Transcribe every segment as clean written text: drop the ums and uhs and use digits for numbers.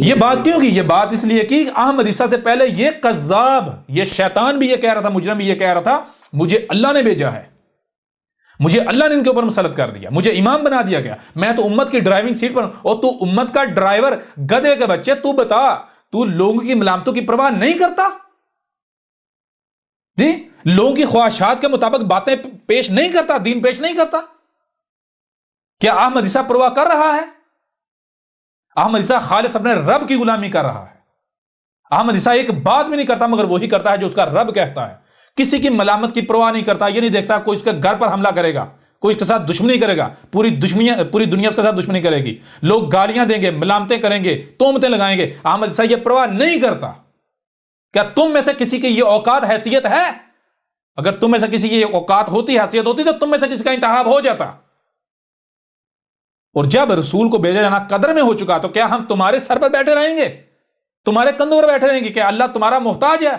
یہ بات کیوں کی؟ یہ بات اس لیے کی احمد عیسیٰ سے پہلے یہ کذاب، یہ شیطان بھی یہ کہہ رہا تھا، مجرم بھی یہ کہہ رہا تھا مجھے اللہ نے بھیجا ہے، مجھے اللہ نے ان کے اوپر مسلط کر دیا، مجھے امام بنا دیا گیا، میں تو امت کی ڈرائیونگ سیٹ پر ہوں، اور تو امت کا ڈرائیور، گدھے کے بچے، تو بتا تو لوگوں کی ملامتوں کی پرواہ نہیں کرتا؟ جی، لوگوں کی خواہشات کے مطابق باتیں پیش نہیں کرتا، دین پیش نہیں کرتا؟ کیا احمد عیسیٰ پرواہ کر رہا ہے؟ احمد عیسیٰ خالص اپنے رب کی غلامی کر رہا ہے۔ احمد عیسیٰ ایک بات بھی نہیں کرتا مگر وہی کرتا ہے جو اس کا رب کہتا ہے، کسی کی ملامت کی پرواہ نہیں کرتا، یہ نہیں دیکھتا کوئی اس کے گھر پر حملہ کرے گا، کوئی اس کے ساتھ دشمنی کرے گا، پوری دنیا اس کے ساتھ دشمنی کرے گی، لوگ گالیاں دیں گے، ملامتیں کریں گے، تہمتیں لگائیں گے، احمد عیسیٰ یہ پرواہ نہیں کرتا۔ کیا تم میں سے کسی کی یہ اوقات حیثیت ہے؟ اگر تم میں سے کسی کی یہ اوقات ہوتی، حیثیت ہوتی، تو تم میں سے کسی کا انتخاب ہو جاتا۔ اور جب رسول کو بھیجا جانا قدر میں ہو چکا تو کیا ہم تمہارے سر پر بیٹھے رہیں گے، تمہارے کندھوں پر بیٹھے رہیں گے؟ کیا اللہ تمہارا محتاج ہے؟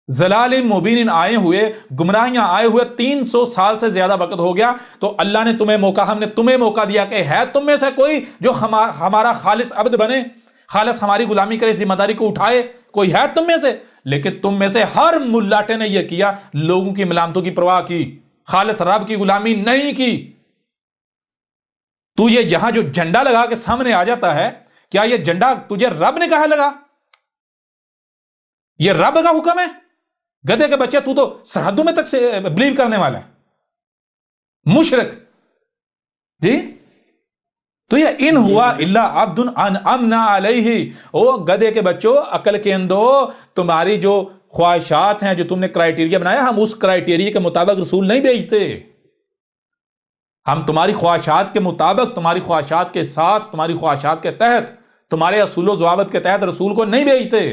ضلال مبین آئے ہوئے، گمراہیاں آئے ہوئے 300 سال سے زیادہ وقت ہو گیا، تو اللہ نے تمہیں موقع، ہم نے تمہیں موقع دیا کہ ہے تم میں سے کوئی جو ہمارا خالص عبد بنے، خالص ہماری غلامی کرے، ذمہ داری کو اٹھائے؟ کوئی ہے تم میں سے؟ لیکن تم میں سے ہر ملاٹے نے یہ کیا، لوگوں کی ملامتوں کی پرواہ کی، خالص رب کی غلامی نہیں کی۔ تو یہ یہاں جو جھنڈا لگا کے سامنے آ جاتا ہے، کیا یہ جھنڈا تجھے رب نے کہا لگا؟ یہ رب کا حکم ہے؟ گدھے کے بچے، تو سرحدوں میں تک سے بلیو کرنے والا ہے، مشرک۔ جی، تو یہ ان ہوا الا عبد انعمنا علیہ، او گدھے کے بچوں، عقل کے اندو، تمہاری جو خواہشات ہیں، جو تم نے کرائیٹیریا بنایا، ہم اس کرائیٹیریا کے مطابق رسول نہیں بھیجتے، ہم تمہاری خواہشات کے مطابق، تمہاری خواہشات کے ساتھ، تمہاری خواہشات کے تحت، تمہارے اصول و ضوابط کے تحت رسول کو نہیں بھیجتے۔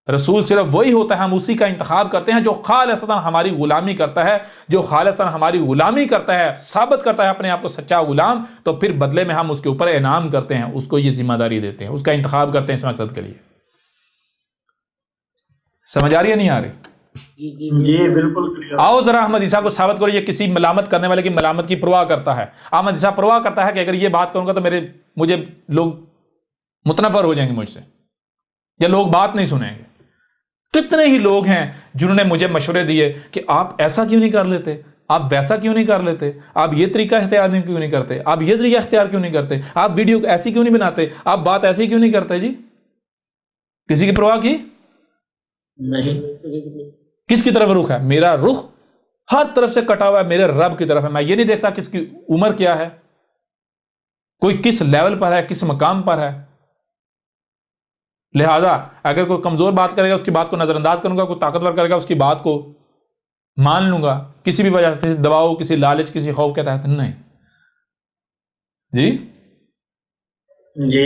رسول صرف وہی ہوتا ہے، ہم اسی کا انتخاب کرتے ہیں جو خالصتاً ہماری غلامی کرتا ہے، جو خالصتاً ہماری غلامی کرتا ہے، ثابت کرتا ہے اپنے آپ کو سچا غلام، تو پھر بدلے میں ہم اس کے اوپر انعام کرتے ہیں، اس کو یہ ذمہ داری دیتے ہیں، اس کا انتخاب کرتے ہیں اس مقصد کے لیے۔ سمجھ آ رہی ہے نہیں آ رہی؟ جی بالکل کلیئر۔ آؤ ذرا احمد عیسیٰ کو ثابت کرو یہ کسی ملامت کرنے والے کی ملامت کی پرواہ کرتا ہے۔ احمد عیسیٰ پرواہ کرتا ہے کہ اگر یہ بات کروں گا تو مجھے لوگ متنفر ہو جائیں گے مجھ سے، یا لوگ بات نہیں سنیں گے۔ کتنے ہی لوگ ہیں جنہوں نے مجھے مشورے دیے کہ آپ ایسا کیوں نہیں کر لیتے، آپ ویسا کیوں نہیں کر لیتے، آپ یہ طریقہ اختیار کیوں نہیں کرتے، آپ یہ ذریعہ اختیار کیوں نہیں کرتے، آپ ویڈیو ایسی کیوں نہیں بناتے، آپ بات ایسی کیوں نہیں کرتے؟ جی، کسی کی پرواہ کی نہیں۔ کس کی طرف رخ ہے؟ میرا رخ ہر طرف سے کٹا ہوا ہے، میرے رب کی طرف ہے۔ میں یہ نہیں دیکھتا کس کی عمر کیا ہے، کوئی کس لیول پر ہے، کس مقام پر ہے۔ لہذا اگر کوئی کمزور بات کرے گا اس کی بات کو نظر انداز کروں گا، کوئی طاقتور کرے گا اس کی بات کو مان لوں گا، کسی بھی وجہ سے، کسی دباؤ، کسی لالچ، کسی خوف کے تحت نہیں۔ جی جی،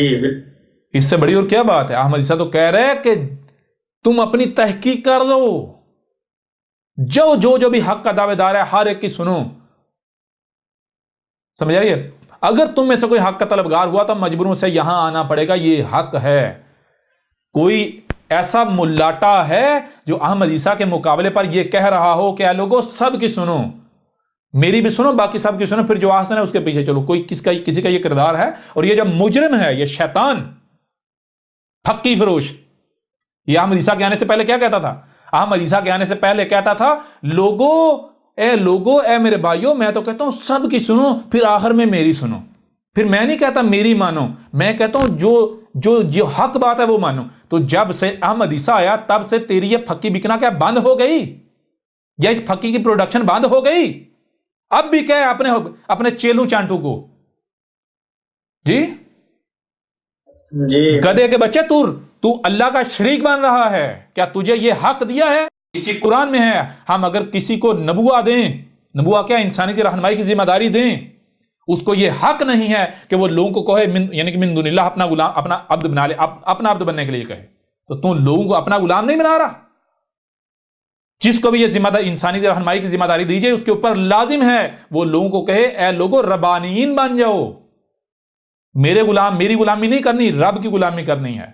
اس سے بڑی اور کیا بات ہے؟ احمد عیسیٰ تو کہہ رہے ہیں کہ تم اپنی تحقیق کر لو، جو بھی حق کا دعوے دار ہے ہر ایک کی سنو۔ سمجھ آئیے؟ اگر تم میں سے کوئی حق کا طلبگار ہوا تو مجبوروں سے یہاں آنا پڑے گا، یہ حق ہے۔ کوئی ایسا ملاٹا ہے جو احمد عیسیٰ کے مقابلے پر یہ کہہ رہا ہو کہ اے لوگوں سب کی سنو، میری بھی سنو، باقی سب کی سنو، پھر جو آسن ہے اس کے پیچھے چلو، کوئی کسی کا یہ کردار ہے؟ اور یہ جو مجرم ہے، یہ شیطان، پھکی فروش، یہ احمد عیسیٰ کے آنے سے پہلے کیا کہتا تھا؟ احمد عیسیٰ کے آنے سے پہلے کہتا تھا لوگو اے میرے بھائیوں، میں تو کہتا ہوں سب کی سنو، پھر آخر میں میری سنو۔ پھر میں نہیں کہتا میری مانو، میں کہتا ہوں جو حق بات ہے وہ مانو۔ تو جب سے احمد عیسیٰ آیا تب سے تیری یہ پھکی بکنا کیا بند ہو گئی، یا اس پھکی کی پروڈکشن بند ہو گئی؟ اب بھی کہے اپنے چیلو چانٹو کو، جی جی گدھے کے بچے، تو اللہ کا شریک بن رہا ہے، کیا تجھے یہ حق دیا ہے؟ اسی قرآن میں ہے، ہم اگر کسی کو نبوہ دیں، نبوہ کیا، انسانی کی رہنمائی کی ذمہ داری دیں، اس کو یہ حق نہیں ہے کہ وہ لوگوں کو کہے یعنی کہ من دون اللہ اپنا غلام، اپنا عبد بنا لے، اپنا عبد بننے کے لیے کہے، تو تم لوگوں کو اپنا غلام نہیں بنا رہا۔ جس کو بھی یہ ذمہ داری، انسانی کی رہنمائی کی ذمہ داری دیجیے، اس کے اوپر لازم ہے وہ لوگوں کو کہے اے لوگو ربانیین بن جاؤ، میری غلامی نہیں کرنی، رب کی غلامی کرنی ہے۔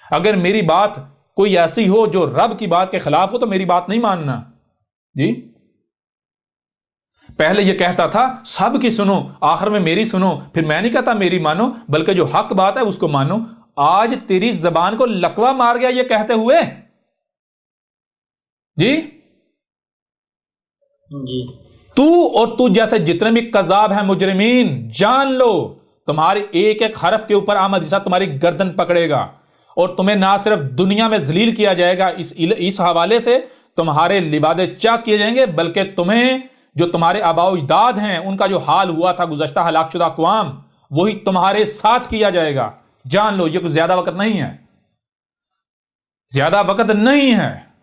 اگر میری بات کوئی ایسی ہو جو رب کی بات کے خلاف ہو تو میری بات نہیں ماننا۔ جی پہلے یہ کہتا تھا سب کی سنو، آخر میں میری سنو، پھر میں نہیں کہتا میری مانو، بلکہ جو حق بات ہے اس کو مانو۔ آج تیری زبان کو لکوا مار گیا یہ کہتے ہوئے. جی جی تو اور تو جیسے جتنے بھی کذاب ہیں مجرمین، جان لو تمہارے ایک ایک حرف کے اوپر احمد عیسیٰ تمہاری گردن پکڑے گا، اور تمہیں نہ صرف دنیا میں ذلیل کیا جائے گا اس حوالے سے تمہارے لبادے چاک کیے جائیں گے، بلکہ تمہیں جو تمہارے آباء و اجداد ہیں ان کا جو حال ہوا تھا گزشتہ ہلاک شدہ اقوام، وہی تمہارے ساتھ کیا جائے گا. جان لو یہ کوئی زیادہ وقت نہیں ہے، زیادہ وقت نہیں ہے.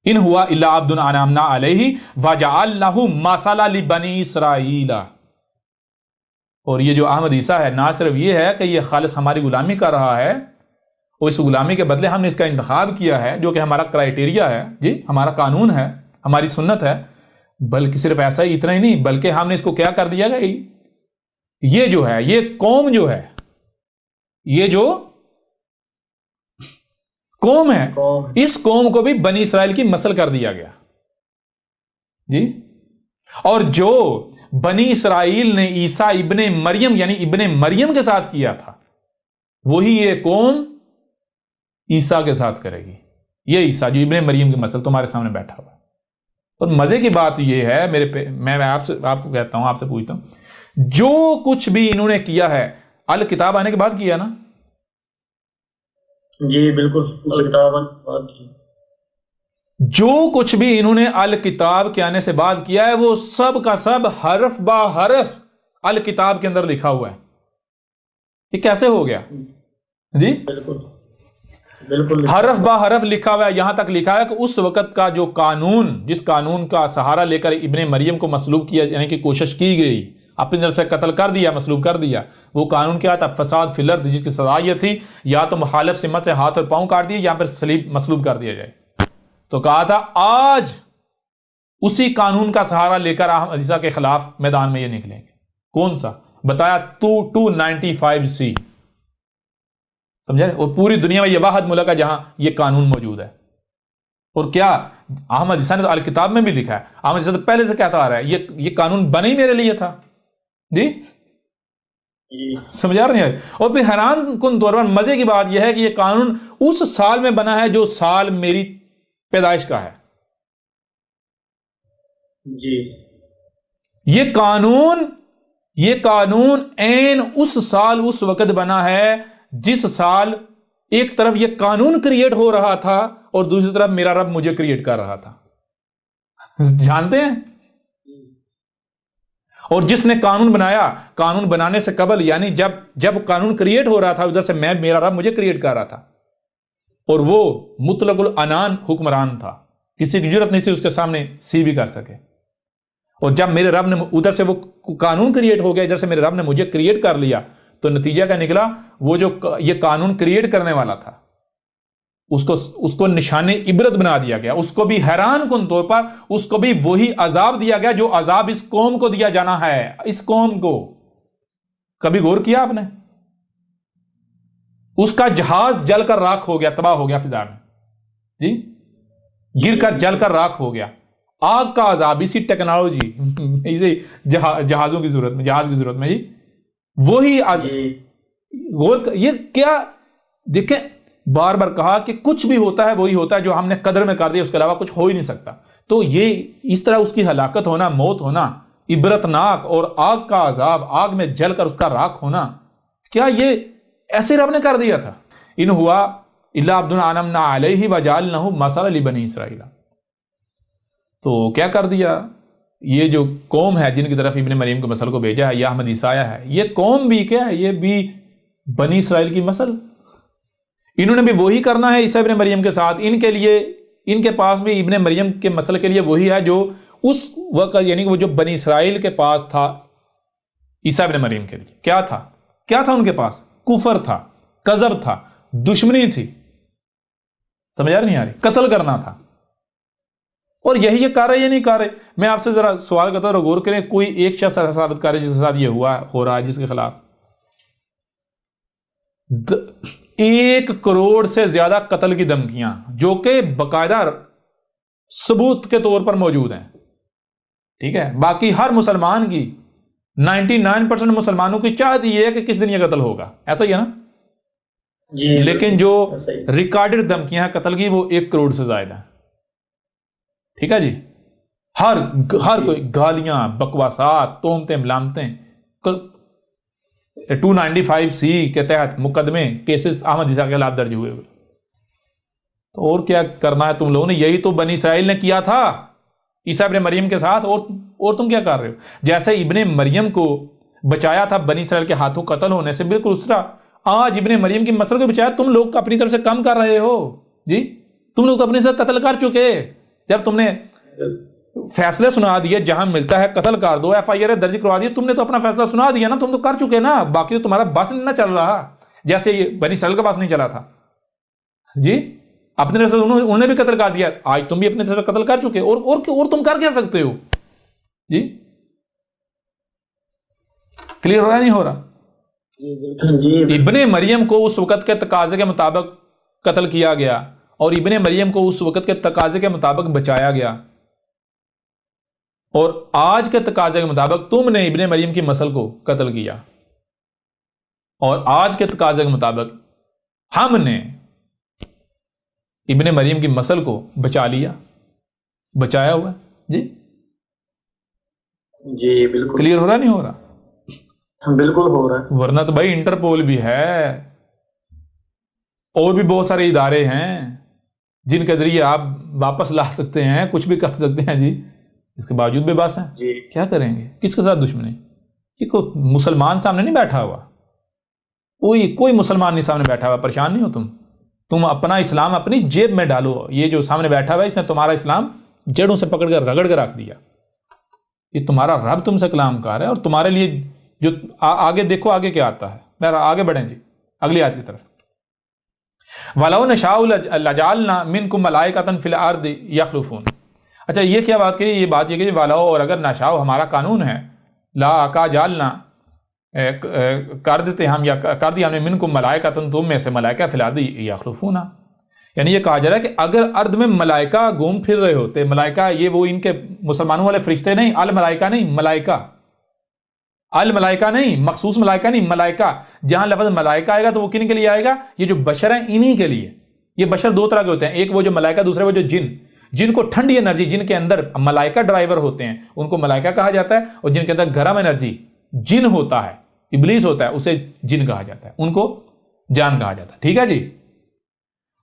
ان ہوا الا عبد انعمنا علیہ وجعلنہ مثلا لبنی اسرائیل. اور یہ جو احمد عیسیٰ ہے نہ صرف یہ ہے کہ یہ خالص ہماری غلامی کر رہا ہے، اور اس غلامی کے بدلے ہم نے اس کا انتخاب کیا ہے جو کہ ہمارا کرائیٹیریا ہے، جی ہمارا قانون ہے، ہماری سنت ہے، بلکہ صرف ایسا ہی اتنا ہی نہیں، بلکہ ہم نے اس کو کیا کر دیا گا، یہ جو ہے یہ قوم جو ہے، یہ جو قوم ہے اس قوم کو بھی بنی اسرائیل کی مسل کر دیا گیا. جی اور جو بنی اسرائیل نے عیسیٰ ابن مریم یعنی ابن مریم کے ساتھ کیا تھا، وہی یہ قوم عیسیٰ کے ساتھ کرے گی. یہ عیسیٰ جو ابن مریم کی مسل تمہارے سامنے بیٹھا ہوا ہے. اور مزے کی بات یہ ہے میں آپ کو کہتا ہوں، آپ سے پوچھتا ہوں، جو کچھ بھی انہوں نے کیا ہے الکتاب آنے کے بعد کیا نا؟ جی بالکل، الکتاب بات کی. جو کچھ بھی انہوں نے الکتاب کے آنے سے بعد کیا ہے وہ سب کا سب حرف با حرف الکتاب کے اندر لکھا ہوا ہے. یہ کیسے ہو گیا؟ جی بالکل حرف با حرف لکھا ہوا ہے. یہاں تک لکھا ہے کہ اس وقت کا جو قانون، جس قانون کا سہارا لے کر ابن مریم کو مصلوب کیا یعنی کہ کوشش کی گئی، اپنی طرف سے قتل کر دیا، مصلوب کر دیا، وہ قانون کیا تھا؟ فساد فی الارض، جس کی سزا یہ تھی یا تو مخالف سمت سے ہاتھ اور پاؤں کاٹ دیے یا پھر صلیب مصلوب کر دیا جائے. تو کہا تھا آج اسی قانون کا سہارا لے کر احمد عیسیٰ کے خلاف میدان میں یہ نکلیں گے. کون سا؟ بتایا 295C. سمجھا؟ اور پوری دنیا میں یہ واحد ملک ہے جہاں یہ قانون موجود ہے. اور کیا احمد عیسیٰ نے تو الکتاب میں بھی لکھا ہے، احمد عیسیٰ تو پہلے سے کہتا آ رہا ہے یہ قانون بنا ہی میرے لیے تھا. جی سمجھا رہے ہیں؟ اور پھر حیران کن طور پر مزے کی بات یہ ہے کہ یہ قانون اس سال میں بنا ہے جو سال میری پیدائش کا ہے. جی یہ قانون عین اس سال اس وقت بنا ہے جس سال ایک طرف یہ قانون کریٹ ہو رہا تھا اور دوسری طرف میرا رب مجھے کریٹ کر رہا تھا. جانتے ہیں؟ اور جس نے قانون بنایا، قانون بنانے سے قبل یعنی جب قانون کریٹ ہو رہا تھا ادھر سے میرا رب مجھے کریٹ کر رہا تھا، اور وہ مطلق العنان حکمران تھا، کسی کی جرت نہیں تھی اس کے سامنے سی بھی کر سکے. اور جب میرے رب نے ادھر سے وہ قانون کریٹ ہو گیا، ادھر سے میرے رب نے مجھے کریٹ کر لیا، تو نتیجہ کیا نکلا؟ وہ جو یہ قانون کریٹ کرنے والا تھا اس کو نشان عبرت بنا دیا گیا. اس کو بھی حیران کن طور پر اس کو بھی وہی عذاب دیا گیا جو عذاب اس قوم کو دیا جانا ہے. اس قوم کو کبھی غور کیا آپ نے؟ اس کا جہاز جل کر راکھ ہو گیا، تباہ ہو گیا فضا میں، جی گر کر جل کر راکھ ہو گیا. آگ کا عذاب اسی ٹیکنالوجی، اسی جہازوں کی ضرورت میں، جہاز کی ضرورت میں، جی وہی غور. یہ کیا دیکھیں، بار بار کہا کہ کچھ بھی ہوتا ہے وہی ہوتا ہے جو ہم نے قدر میں کر دیا، اس کے علاوہ کچھ ہو ہی نہیں سکتا. تو یہ اس طرح اس کی ہلاکت ہونا، موت ہونا عبرتناک، اور آگ کا عذاب، آگ میں جل کر اس کا راکھ ہونا، کیا یہ ایسے رب نے کر دیا تھا؟ ان ہوا الا عبد انعمنا علیہ وجعلنہ مثلا لبنی اسرائیل. تو کیا کر دیا؟ یہ جو قوم ہے جن کی طرف ابن مریم کے مسل کو بھیجا ہے، یہ احمد عیسیٰ ہے، یہ قوم بھی کیا ہے؟ یہ بھی بنی اسرائیل کی مسل. انہوں نے بھی وہی کرنا ہے عیسیٰ ابن مریم کے ساتھ. ان کے لیے، ان کے پاس بھی ابن مریم کے مسل کے لیے وہی ہے جو اس وقت یعنی کہ وہ جو بنی اسرائیل کے پاس تھا عیسیٰ ابن مریم کے لیے. کیا تھا ان کے پاس؟ کفر تھا، کذب تھا، دشمنی تھی. سمجھ آ رہی نہیں آ رہی؟ قتل کرنا تھا. اور یہی یہ کر رہے یا نہیں کر رہے؟ میں آپ سے ذرا سوال کرتا ہوں، غور کریں، کوئی ایک شخص ایسا ثابت کرے جس کے ساتھ یہ ہو رہا ہے، جس کے خلاف 1 کروڑ سے زیادہ قتل کی دھمکیاں جو کہ باقاعدہ ثبوت کے طور پر موجود ہیں. ٹھیک ہے؟ باقی ہر مسلمان کی 99% مسلمانوں کی چاہت یہ ہے کہ کس دن یہ قتل ہوگا، ایسا ہی ہے نا؟ جی لیکن جو ایسا ہی۔ ریکارڈڈ دھمکیاں ہیں قتل کی وہ 1 کروڑ سے زائد ہیں، ٹھیک ہے جی؟ ہر کوئی گالیاں، بکواسات، تہمتیں، ملامتیں، 295C کے تحت مقدمے، کیسز احمد عیسیٰ کے خلاف درج ہوئے۔ تو اور کیا کرنا ہے تم لوگوں نے؟ یہی تو بنی اسرائیل نے کیا تھا عیسیٰ ابن مریم کے ساتھ، اور تم کیا کر رہے ہو؟ جیسے ابن مریم کو بچایا تھا بنی اسرائیل کے ہاتھوں قتل ہونے سے، بالکل اس طرح آج ابن مریم کی مسئلہ کو بچایا تم لوگ اپنی طرف سے کم کر رہے ہو جی۔ تم لوگ تو اپنے سے قتل کر چکے، جب تم نے فیصلے سنا دیے جہاں ملتا ہے قتل کر دو، FIR درج کروا دی، تم نے تو اپنا فیصلہ سنا دیا نا، تم تو کر چکے نا، باقی تو تمہارا بس نہیں نہ چل رہا، جیسے یہ بنی اسرائیل کا بس نہیں چلا تھا جی۔ اپنے طرف سے انہوں نے بھی قتل کر دیا، آج تم بھی اپنے طرف سے قتل کر چکے، اور تم کر کیا سکتے ہو جی؟ کلیئر ہو رہا نہیں ہو رہا؟ جی ابن مریم کو اس وقت کے تقاضے کے مطابق قتل کیا گیا، اور ابن مریم کو اس وقت کے تقاضے کے مطابق بچایا گیا، اور آج کے تقاضے کے مطابق تم نے ابن مریم کی نسل کو قتل کیا، اور آج کے تقاضے کے مطابق ہم نے ابن مریم کی نسل کو بچا لیا، بچایا ہوا ہے جی۔ جی بالکل کلیئر ہو رہا نہیں ہو رہا؟ بالکل ہو رہا ہے۔ ورنہ تو بھائی انٹرپول بھی ہے، اور بھی بہت سارے ادارے ہیں جن کے ذریعے آپ واپس لا سکتے ہیں، کچھ بھی کر سکتے ہیں جی، اس کے باوجود بے بس ہیں۔ جی کیا کریں گے؟ کس کے ساتھ دشمنی؟ کہ کوئی مسلمان سامنے نہیں بیٹھا ہوا، کوئی مسلمان نہیں سامنے بیٹھا ہوا، پریشان نہیں ہو تم اپنا اسلام اپنی جیب میں ڈالو۔ یہ جو سامنے بیٹھا ہوا ہے اس نے تمہارا اسلام جڑوں سے پکڑ کر رگڑ کر رکھ دیا، یہ تمہارا رب تم سے کلام کار ہے، اور تمہارے لیے جو آگے دیکھو آگے کیا آتا ہے۔ بہر آگے بڑھیں جی اگلی آیت کی طرف۔ وَلَوْ نَشَاءُ لَجَعَلْنَا مِنْكُمْ مَلَائِكَةً فِي الْأَرْضِ يَخْلُفُونَ۔ اچھا یہ کیا بات کہی؟ یہ بات یہ کہ وَلَوْ، اور اگر نشاء ہمارا قانون ہے، لا کا جالنا کر دیتے ہم، یا کر دیا ہم نے منکم ملائکۃ، تم میں سے ملائکہ فی الارض یخلفون، یعنی یہ کہا جا رہا ہے کہ اگر ارض میں ملائکہ گھوم پھر رہے ہوتے، ملائکہ یہ وہ ان کے مسلمانوں والے فرشتے نہیں، الملائکہ نہیں، ملائکہ، الملائکہ نہیں، مخصوص ملائکہ نہیں، ملائکہ، جہاں لفظ ملائکہ آئے گا تو وہ کن کے لیے آئے گا؟ یہ جو بشر ہیں انہی کے لیے۔ یہ بشر دو طرح کے ہوتے ہیں، ایک وہ جو ملائکہ، دوسرے وہ جو جن کو ٹھنڈی انرجی، جن کے اندر ملائکہ ڈرائیور ہوتے ہیں ان کو ملائکہ کہا جاتا ہے، اور جن کے اندر گرم انرجی جن ہوتا ہے، ابلیس ہوتا ہے، اسے جن کہا جاتا ہے، ان کو جان کہا جاتا ہے، ٹھیک ہے جی؟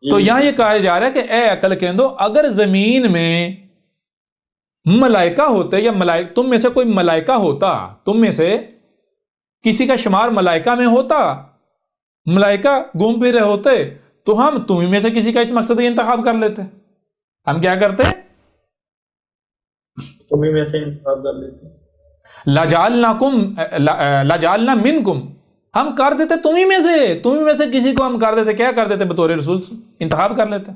تو یہاں یہ کہا جا رہا ہے کہ اے عقل کہندو، اگر زمین میں ملائکہ ہوتے، یا تم میں سے کوئی ملائکہ ہوتا، تم میں سے کسی کا شمار ملائکہ میں ہوتا، ملائکہ گھوم پھر رہے ہوتے، تو ہم تمہیں میں سے کسی کا اس مقصد کا انتخاب کر لیتے۔ ہم کیا کرتے؟ تمہیں میں سے انتخاب کر لیتے۔ لَجَعَلْنَا مِنْكُمْ، ہم کر دیتے تمہیں میں سے کسی کو ہم کر دیتے، کیا کر دیتے؟ بطور رسول انتخاب کر لیتے۔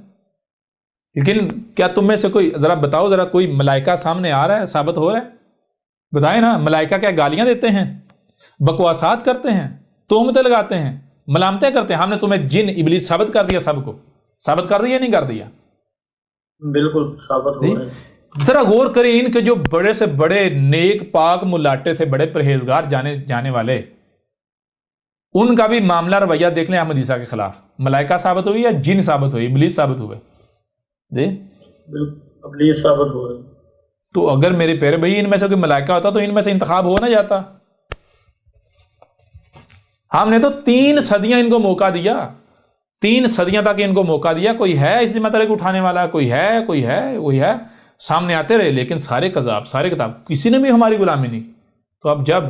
لیکن کیا تم میں سے کوئی، ذرا بتاؤ، ذرا کوئی ملائکہ سامنے آ رہا ہے، ثابت ہو رہا ہے؟ بتائیں نا، ملائکہ کیا گالیاں دیتے ہیں، بکواسات کرتے ہیں، تہمتیں لگاتے ہیں، ملامتیں کرتے ہیں؟ ہم نے تمہیں جن ابلیس ثابت کر دیا، سب کو ثابت کر دیا، نہیں کر دیا؟ بالکل ثابت ہو رہا ہے۔ ذرا غور کریں، ان کے جو بڑے سے بڑے نیک پاک ملاٹے تھے، بڑے پرہیزگار جانے والے، ان کا بھی معاملہ رویہ دیکھ لیں احمد عیسیٰ کے خلاف۔ ملائکہ ثابت ہوئی یا جن ثابت ہوئی؟ ابلیس ثابت ہوئے جی، ابلیس ثابت ہو رہا ہے۔ تو اگر میرے پیارے بھائی ان میں سے کوئی ملائکہ ہوتا تو ان میں سے انتخاب ہو نہ جاتا؟ ہم نے تو 3 صدیاں ان کو موقع دیا، 3 صدیاں تک ان کو موقع دیا، کوئی ہے اس مسئلے کو اٹھانے والا، کوئی ہے سامنے آتے رہے، لیکن سارے کذاب، سارے کتاب، کسی نے بھی ہماری غلامی نہیں۔ تو اب جب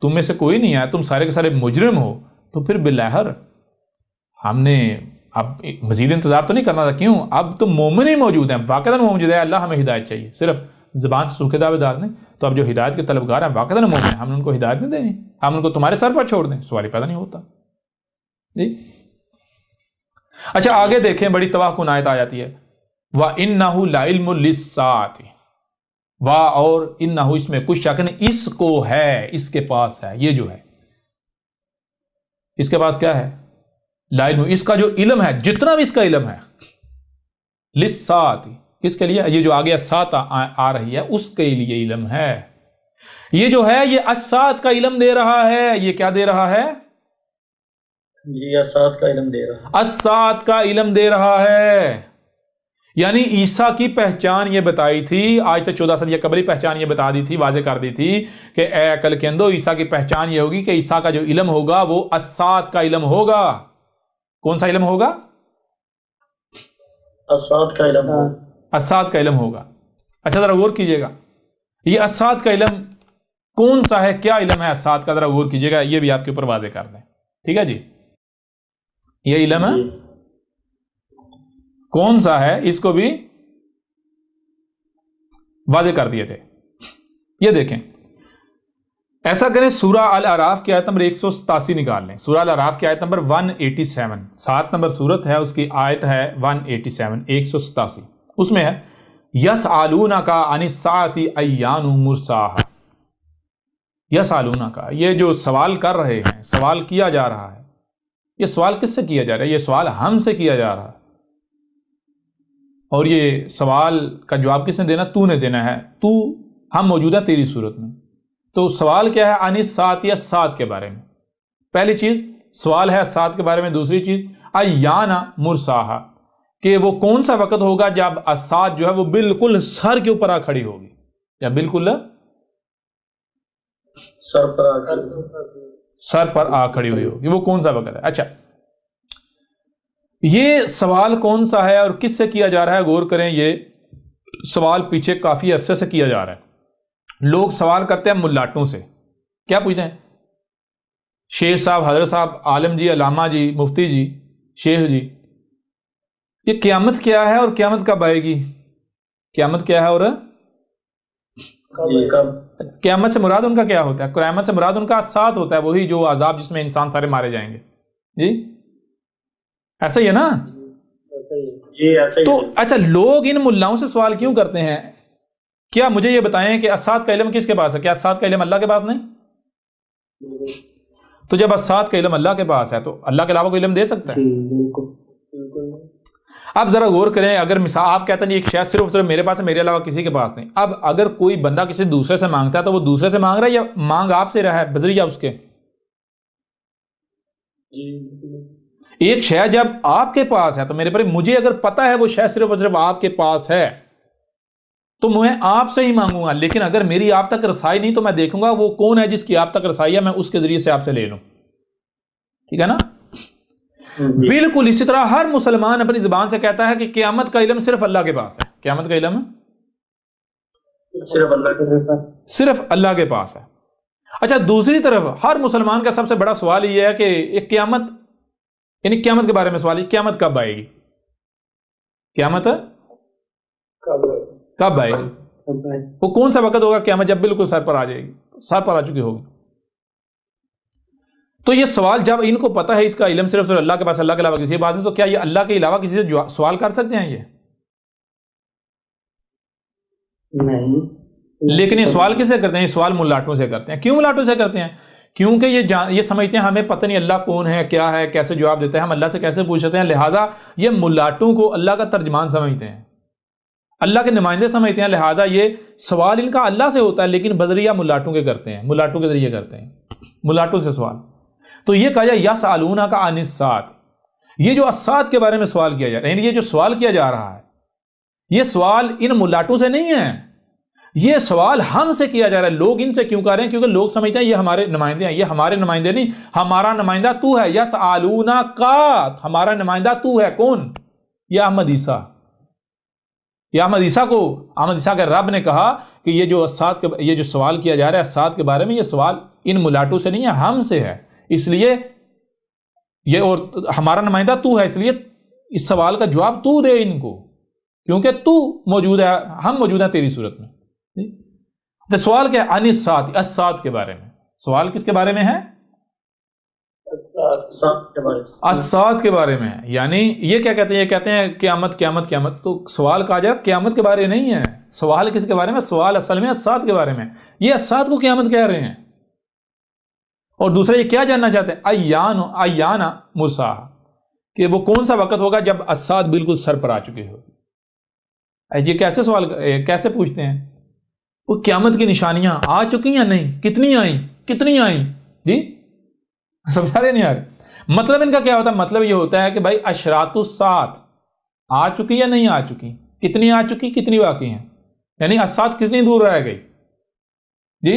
تم میں سے کوئی نہیں آیا، تم سارے کے سارے مجرم ہو، تو پھر بالآخر ہم نے اب مزید انتظار تو نہیں کرنا تھا؟ کیوں؟ اب تو مومن ہی موجود ہیں، واقعاً موجود ہے، اللہ ہمیں ہدایت چاہیے، صرف زبان سے سوکھے دعوے دار نہیں۔ تو اب جو ہدایت کے طلبگار ہیں واقعاً مومن ہیں، ہم نے ان کو ہدایت نہیں دینی، ہم ان کو تمہارے سر پر چھوڑ دیں؟ سوال ہی پیدا نہیں ہوتا جی۔ اچھا آگے دیکھیں، بڑی تباہ کن آیت آ جاتی ہے، وَإِنَّهُ لَعِلْمٌ لِلسَّاعَةِ، اور انہو، اس میں کچھ شک نہیں، اس کو ہے، اس کے پاس ہے، یہ جو ہے اس کے پاس کیا ہے؟ لا علم، اس کا جو علم ہے، جتنا بھی اس کا علم ہے، للساعۃ، اس کے لیے، یہ جو آگے ساتھ آ رہی ہے، اس کے لیے علم ہے، یہ جو ہے یہ اسات کا علم دے رہا ہے. یہ کیا دے رہا ہے؟ جی اسات کا علم دے رہا ہے. اسات کا علم دے رہا ہے. یعنی عیسیٰ کی پہچان یہ بتائی تھی، آج سے 14 صدی قبل پہچان یہ بتا دی تھی، واضح کر دی تھی کہ اے عقل کے اندو، عیسیٰ کی پہچان یہ ہوگی کہ عیسیٰ کا جو علم ہوگا وہ اسات کا علم ہوگا. کون سا علم ہوگا؟ اسات کا علم ہوگا. اسات کا علم ہوگا. اچھا ذرا غور کیجئے گا، یہ اسات کا علم کون سا ہے؟ کیا علم ہے اسات کا؟ ذرا غور کیجئے گا، یہ بھی آپ کے اوپر واضح کر دیں. ٹھیک ہے جی، یہ علم ہے کون سا ہے، اس کو بھی واضح کر دیے تھے. یہ دیکھیں، ایسا کریں، سورہ الاعراف کی آیت نمبر 187 نکال لیں. سورہ الاعراف کی آیت نمبر 187، 7 نمبر سورت ہے، اس کی آیت ہے 187، 187. اس میں ہے یسألونک عن الساعۃ ایان مرساہا. یسألونک، یہ جو سوال کر رہے ہیں، سوال کیا جا رہا ہے، یہ سوال کس سے کیا جا رہا ہے؟ یہ سوال ہم سے کیا جا رہا ہے. اور یہ سوال کا جواب کس نے دینا؟ تو نے دینا ہے. تو ہم موجود ہے تیری صورت میں. تو سوال کیا ہے؟ عن الساعۃ، یا سات کے بارے میں. پہلی چیز سوال ہے سات کے بارے میں. دوسری چیز ایان مرساہا، کہ وہ کون سا وقت ہوگا جب اسات جو ہے وہ بالکل سر کے اوپر آ کھڑی ہوگی، یا بالکل سر پر آ کھڑی ہوئی ہوگی. وہ کون سا وقت ہے؟ اچھا، یہ سوال کون سا ہے اور کس سے کیا جا رہا ہے؟ غور کریں، یہ سوال پیچھے کافی عرصے سے کیا جا رہا ہے. لوگ سوال کرتے ہیں ملاٹوں سے. کیا پوچھتے ہیں؟ شیخ صاحب، حضرت صاحب، عالم جی، علامہ جی، مفتی جی، شیخ جی، یہ قیامت کیا ہے اور قیامت کب آئے گی؟ قیامت کیا ہے اور قیامت سے مراد ان کا کیا ہوتا ہے؟ قیامت سے مراد ان کا ساتھ ہوتا ہے، وہی جو عذاب جس میں انسان سارے مارے جائیں گے. جی ایسا ہی ہے نا؟ جی ایسا ہی. تو اچھا، لوگ ان ملاؤں سے سوال کیوں کرتے ہیں؟ کیا مجھے یہ بتائیں کہ اسات کا علم کس کے پاس ہے؟ کیا اسات کا علم اللہ کے پاس نہیں؟ تو جب اسات کا علم اللہ کے پاس ہے تو اللہ کے علاوہ کوئی علم دے سکتا ہے؟ اب ذرا غور کریں، اگر مثال آپ کہتے ہیں ایک شے صرف میرے پاس ہے، میرے علاوہ کسی کے پاس نہیں. اب اگر کوئی بندہ کسی دوسرے سے مانگتا ہے تو وہ دوسرے سے مانگ رہا ہے یا مانگ آپ سے رہا ہے بذریعہ اس کے؟ ایک شے جب آپ کے پاس ہے تو میرے پر مجھے اگر پتا ہے وہ شے صرف اور صرف آپ کے پاس ہے تو میں آپ سے ہی مانگوں گا. لیکن اگر میری آپ تک رسائی نہیں تو میں دیکھوں گا وہ کون ہے جس کی آپ تک رسائی ہے، میں اس کے ذریعے سے آپ سے لے لوں. ٹھیک ہے نا؟ بالکل اسی طرح ہر مسلمان اپنی زبان سے کہتا ہے کہ قیامت کا علم صرف اللہ کے پاس ہے. قیامت کا علم صرف اللہ کے پاس ہے. اچھا، دوسری طرف ہر مسلمان کا سب سے بڑا سوال یہ ہے کہ قیامت، یعنی قیامت کے بارے میں سوال ہے، قیامت کب آئے گی؟ قیامت کب آئے گی؟ وہ کون سا وقت ہوگا قیامت جب بالکل سر پر آ جائے گی، سر پر آ چکی ہوگی؟ تو یہ سوال جب ان کو پتا ہے اس کا علم صرف اللہ کے پاس، اللہ کے علاوہ کسی بات نہیں، تو کیا یہ اللہ کے علاوہ کسی سے سوال کر سکتے ہیں؟ یہ نہیں. لیکن یہ سوال کس سے کرتے ہیں؟ یہ سوال ملاٹوں سے کرتے ہیں. کیوں ملاٹوں سے کرتے ہیں؟ کیونکہ یہ سمجھتے ہیں ہمیں پتہ نہیں اللہ کون ہے، کیا ہے، کیسے جواب دیتا ہے، ہم اللہ سے کیسے پوچھ سکتے ہیں. لہٰذا یہ ملاٹوں کو اللہ کا ترجمان سمجھتے ہیں، اللہ کے نمائندے سمجھتے ہیں. لہٰذا یہ سوال ان کا اللہ سے ہوتا ہے لیکن بذریعہ ملاٹوں کے کرتے ہیں، ملاٹوں کے ذریعے کرتے ہیں، ملاٹوں سے سوال. تو یہ کہا جائے یسألونک عن الساعۃ، یہ جو اسات کے بارے میں سوال کیا جا رہا ہے، یعنی یہ جو سوال کیا جا رہا ہے یہ سوال ان ملاٹوں سے نہیں ہے، یہ سوال ہم سے کیا جا رہا ہے. لوگ ان سے کیوں کر رہے ہیں؟ کیونکہ لوگ سمجھتے ہیں یہ ہمارے نمائندے ہیں. یہ ہمارے نمائندے نہیں، ہمارا نمائندہ تو ہے. یسألونک، ہمارا نمائندہ تو ہے. کون؟ یہ احمد عیسیٰ. یہ احمد عیسیٰ کو، احمد عیسیٰ کے رب نے کہا کہ یہ جو اسات کے، یہ جو سوال کیا جا رہا ہے اسات کے بارے میں، یہ سوال ان ملاٹوں سے نہیں ہے، ہم سے ہے. اس لیے یہ، اور ہمارا نمائندہ تو ہے، اس لیے اس سوال کا جواب تو دے ان کو، کیونکہ تو موجود ہے، ہم موجود ہیں تیری صورت میں. تو سوال کیا ہے؟ عن الساعۃ، اسات کے بارے میں. سوال کس کے بارے میں ہے؟ اسات کے بارے میں ہے. یعنی یہ کیا کہتے ہیں؟ یہ کہتے ہیں قیامت قیامت قیامت. تو سوال کہا جائے قیامت کے بارے نہیں ہے. سوال کس کے بارے میں؟ سوال اصل میں اسات کے بارے میں. یہ اسات کو قیامت کہہ رہے ہیں. اور دوسرا یہ کیا جاننا چاہتے ہیں؟ ایان مرساہا، کہ وہ کون سا وقت ہوگا جب اسات بالکل سر پر آ چکے ہو. یہ کیسے سوال، کیسے پوچھتے ہیں؟ وہ قیامت کی نشانیاں آ چکی یا نہیں؟ کتنی آئیں جی؟ سمجھا رہے نہیں آ رہے؟ مطلب ان کا کیا ہوتا ہے؟ مطلب یہ ہوتا ہے کہ بھائی اشراط الساعۃ آ چکی یا نہیں آ چکی؟ کتنی آ چکی، کتنی باقی ہیں؟ یعنی الساعۃ کتنی دور رہ گئی جی؟